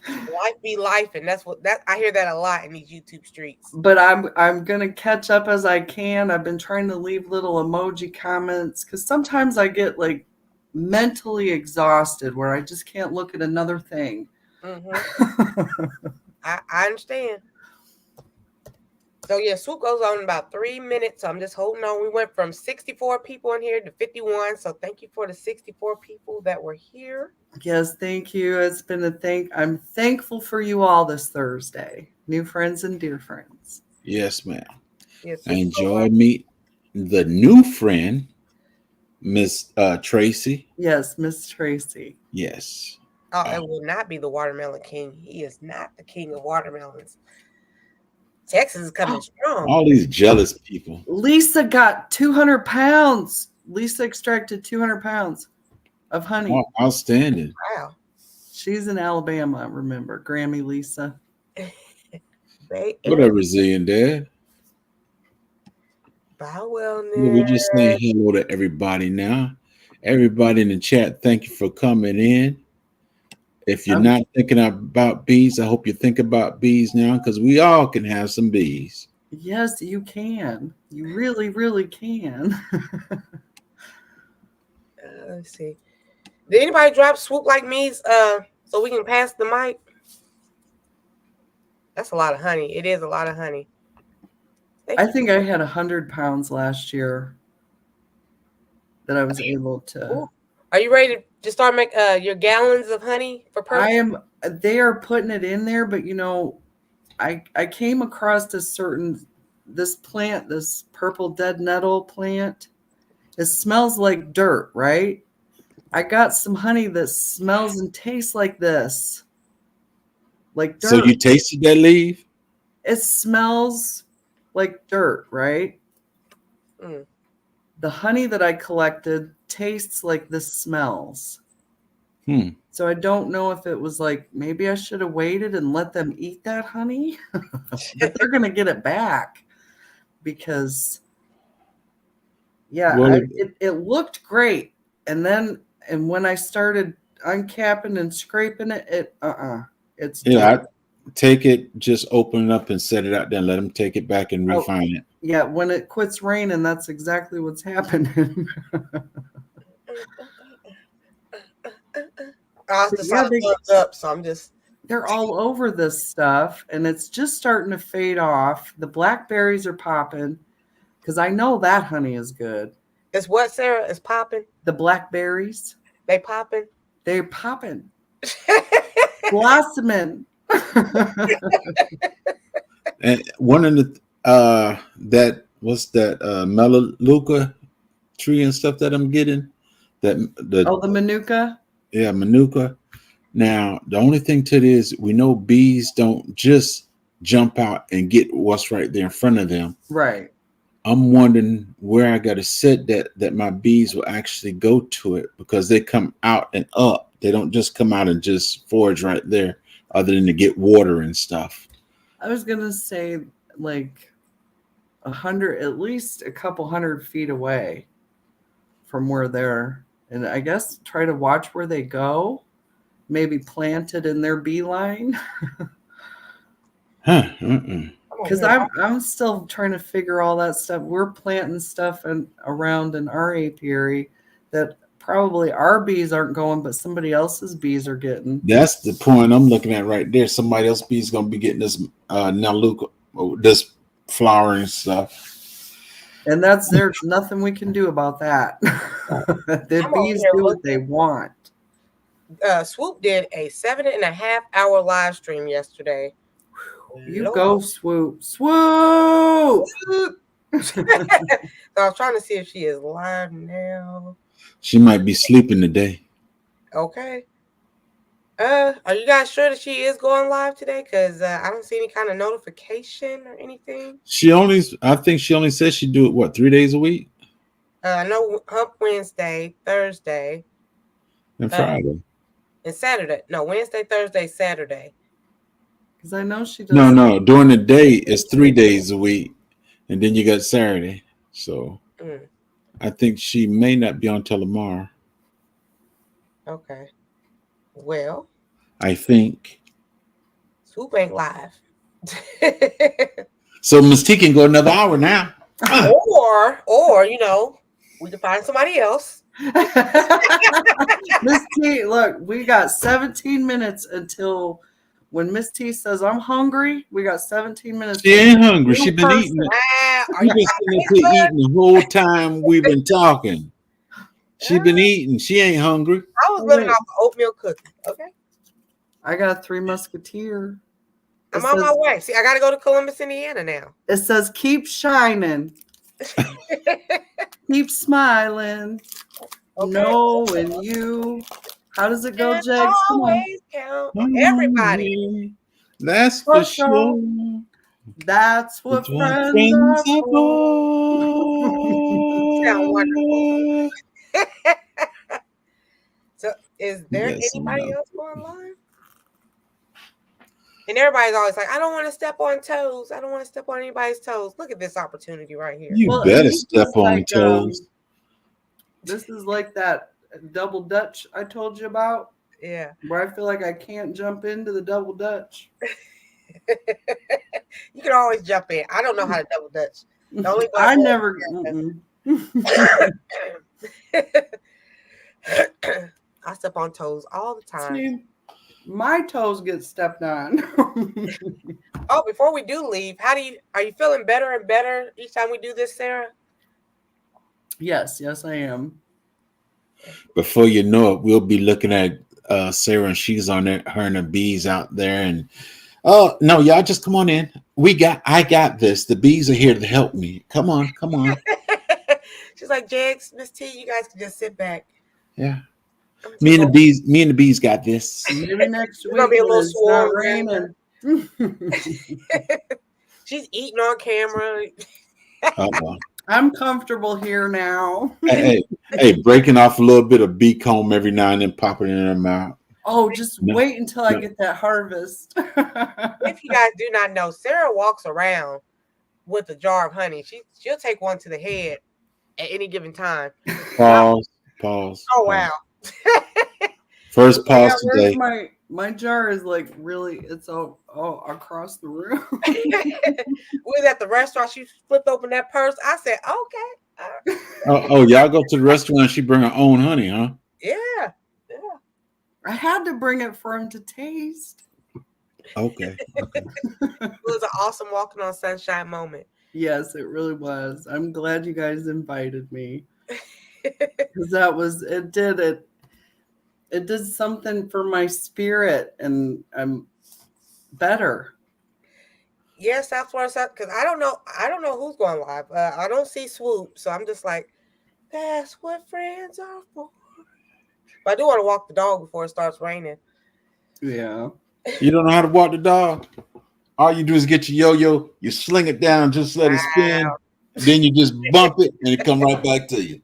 Life be life, and that's I hear that a lot in these YouTube streets. But I'm gonna catch up as I can. I've been trying to leave little emoji comments because sometimes I get like mentally exhausted where I just can't look at another thing. Mm-hmm. I understand. So yeah, swoop goes on in about 3 minutes. So I'm just holding on. We went from 64 people in here to 51. So thank you for the 64 people that were here. Yes, thank you. It's been I'm thankful for you all this Thursday. New friends and dear friends. Yes, ma'am. Yes, I enjoyed meeting the new friend, Miss Tracy. Yes, Miss Tracy. Yes. Oh, it will not be the watermelon king. He is not the king of watermelons. Texas is coming strong. All these jealous people. Lisa got 200 pounds. Lisa extracted 200 pounds of honey. Oh, outstanding. Wow. She's in Alabama, remember. Grammy Lisa. What a resilient dad. Bye, wellness. We're just saying hello to everybody now. Everybody in the chat, thank you for coming in. If you're not thinking about bees, I hope you think about bees now, because we all can have some bees. Yes, you can. You really, really can. Let's see. Did anybody drop swoop like me? So we can pass the mic. That's a lot of honey. It is a lot of honey. I think I had 100 pounds last year that I was able to. Ooh. Are you ready to start make your gallons of honey for purchase? They are putting it in there, but I came across this plant, this purple dead nettle plant. It smells like dirt, right? I got some honey that smells and tastes like this, like dirt. So you tasted that leaf? It smells like dirt, right? Mm. The honey that I collected tastes like this smells. So I don't know if it was like, maybe I should have waited and let them eat that honey, but they're going to get it back because, it looked great. And when I started uncapping and scraping it, it's I take it, just open it up and set it out there and let them take it back and refine it. Yeah, when it quits raining, that's exactly what's happening. Up, so I'm just. They're all over this stuff, and it's just starting to fade off. The blackberries are popping because I know that honey is good. It's what, Sarah? Is popping? The blackberries. They popping? They're popping. Blossoming. And one of the melaleuca tree and stuff that I'm getting. The manuka. Yeah, manuka. Now the only thing to it is we know bees don't just jump out and get what's right there in front of them. Right. I'm wondering where I got to set that my bees will actually go to it, because they come out and up. They don't just come out and just forage right there, other than to get water and stuff. I was gonna say like 100, at least a couple 100 feet away from where they're, and I guess try to watch where they go. Maybe plant it in their beeline. Because I'm still trying to figure all that stuff. We're planting stuff around in our apiary that probably our bees aren't going, but somebody else's bees are getting. That's the point I'm looking at right there. Somebody else's bees gonna be getting this naluca, this flowering stuff. And there's nothing we can do about that. The bees do what they want. Swoop did a 7.5-hour live stream yesterday. You go, Swoop. Swoop! So I was trying to see if she is live now. She might be sleeping today. Okay. Are you guys sure that she is going live today? Because I don't see any kind of notification or anything. I think she only says she do it 3 days a week. I know Hump Wednesday, Thursday, and Friday, and Saturday. No, Wednesday, Thursday, Saturday. Because I know she does. No. During the day, it's 3 days a week, and then you got Saturday. So I think she may not be on till tomorrow. Okay. Well, I think Swoop ain't live. So Miss T can go another hour now. Or we can find somebody else. Miss T, look, we got 17 minutes until when Miss T says I'm hungry. We got 17 minutes. She ain't hungry. She been eating it. She's been sitting here eating the whole time we've been talking. She been eating. She ain't hungry. I was living off of oatmeal cookie. Okay. I got 3 Musketeer. I'm on my way. See, I got to go to Columbus, Indiana now. It says keep shining. Keep smiling. Okay. Knowing you. How does it go, Jags? Always count everybody. That's for sure. That's what friends are for. Sound wonderful. So, is there anybody else going live? And everybody's always like, I don't want to step on toes. I don't want to step on anybody's toes. Look at this opportunity right here. You Well, better and this step is on like, toes. This is like that double Dutch I told you about, Yeah. where I feel like I can't jump into the double Dutch. You can always jump in. I don't know how to double Dutch. The only I way never. I step on toes all the time. See, my toes get stepped on. Oh, before we do leave, are you feeling better and better each time we do this, Sarah? Yes, I am. Before you know it, we'll be looking at Sarah, and she's on there, her and the bees out there. And oh no, y'all just come on in. I got this. The bees are here to help me. Come on. She's like, Jags, Miss T, you guys can just sit back. Yeah. Me and the bees got this. Maybe next week gonna be a little when it's not swollen. raining. She's eating on camera. I'm comfortable here now. hey, breaking off a little bit of bee comb every now and then, popping it in her mouth. Oh, just wait until I get that harvest. If you guys do not know, Sarah walks around with a jar of honey. She'll take one to the head at any given time. Pause. Oh, pause. wow. First pause today. My jar is like really, it's all across the room. We was at the restaurant. She flipped open that purse. I said, okay. Oh, y'all go to the restaurant. She bring her own honey, huh? Yeah. I had to bring it for him to taste. Okay. It was an awesome walking on sunshine moment. Yes, it really was. I'm glad you guys invited me. Because it did something for my spirit, and I'm better. Yes, that's what I said. Because I don't know who's going live. I don't see Swoop, so I'm just like, that's what friends are for. But I do want to walk the dog before it starts raining. Yeah. You don't know how to walk the dog? All you do is get your yo-yo, you sling it down, just let it spin, then you just bump it, and it come right back to you.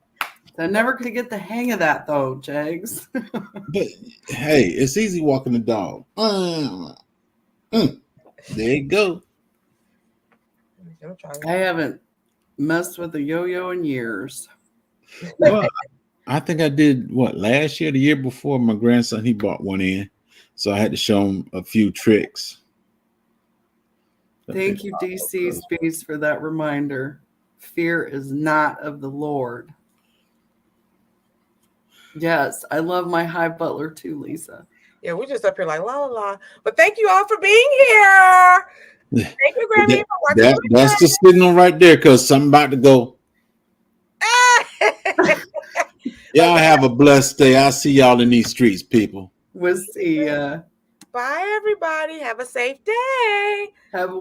I never could get the hang of that though, Jags. But hey, it's easy walking the dog. There you go. I haven't messed with a yo-yo in years. Well, I think I did last year, the year before. My grandson, he bought one in, so I had to show him a few tricks. Thank you, DC Space, for that reminder. Fear is not of the Lord. Yes, I love my Hive Butler too, Lisa. Yeah, we're just up here like la la la. But thank you all for being here. Thank you, Grammy, for watching. That's the signal right there, because something about to go. Y'all have a blessed day. I'll see y'all in these streets, people. We'll see ya. Bye, everybody. Have a safe day. Have a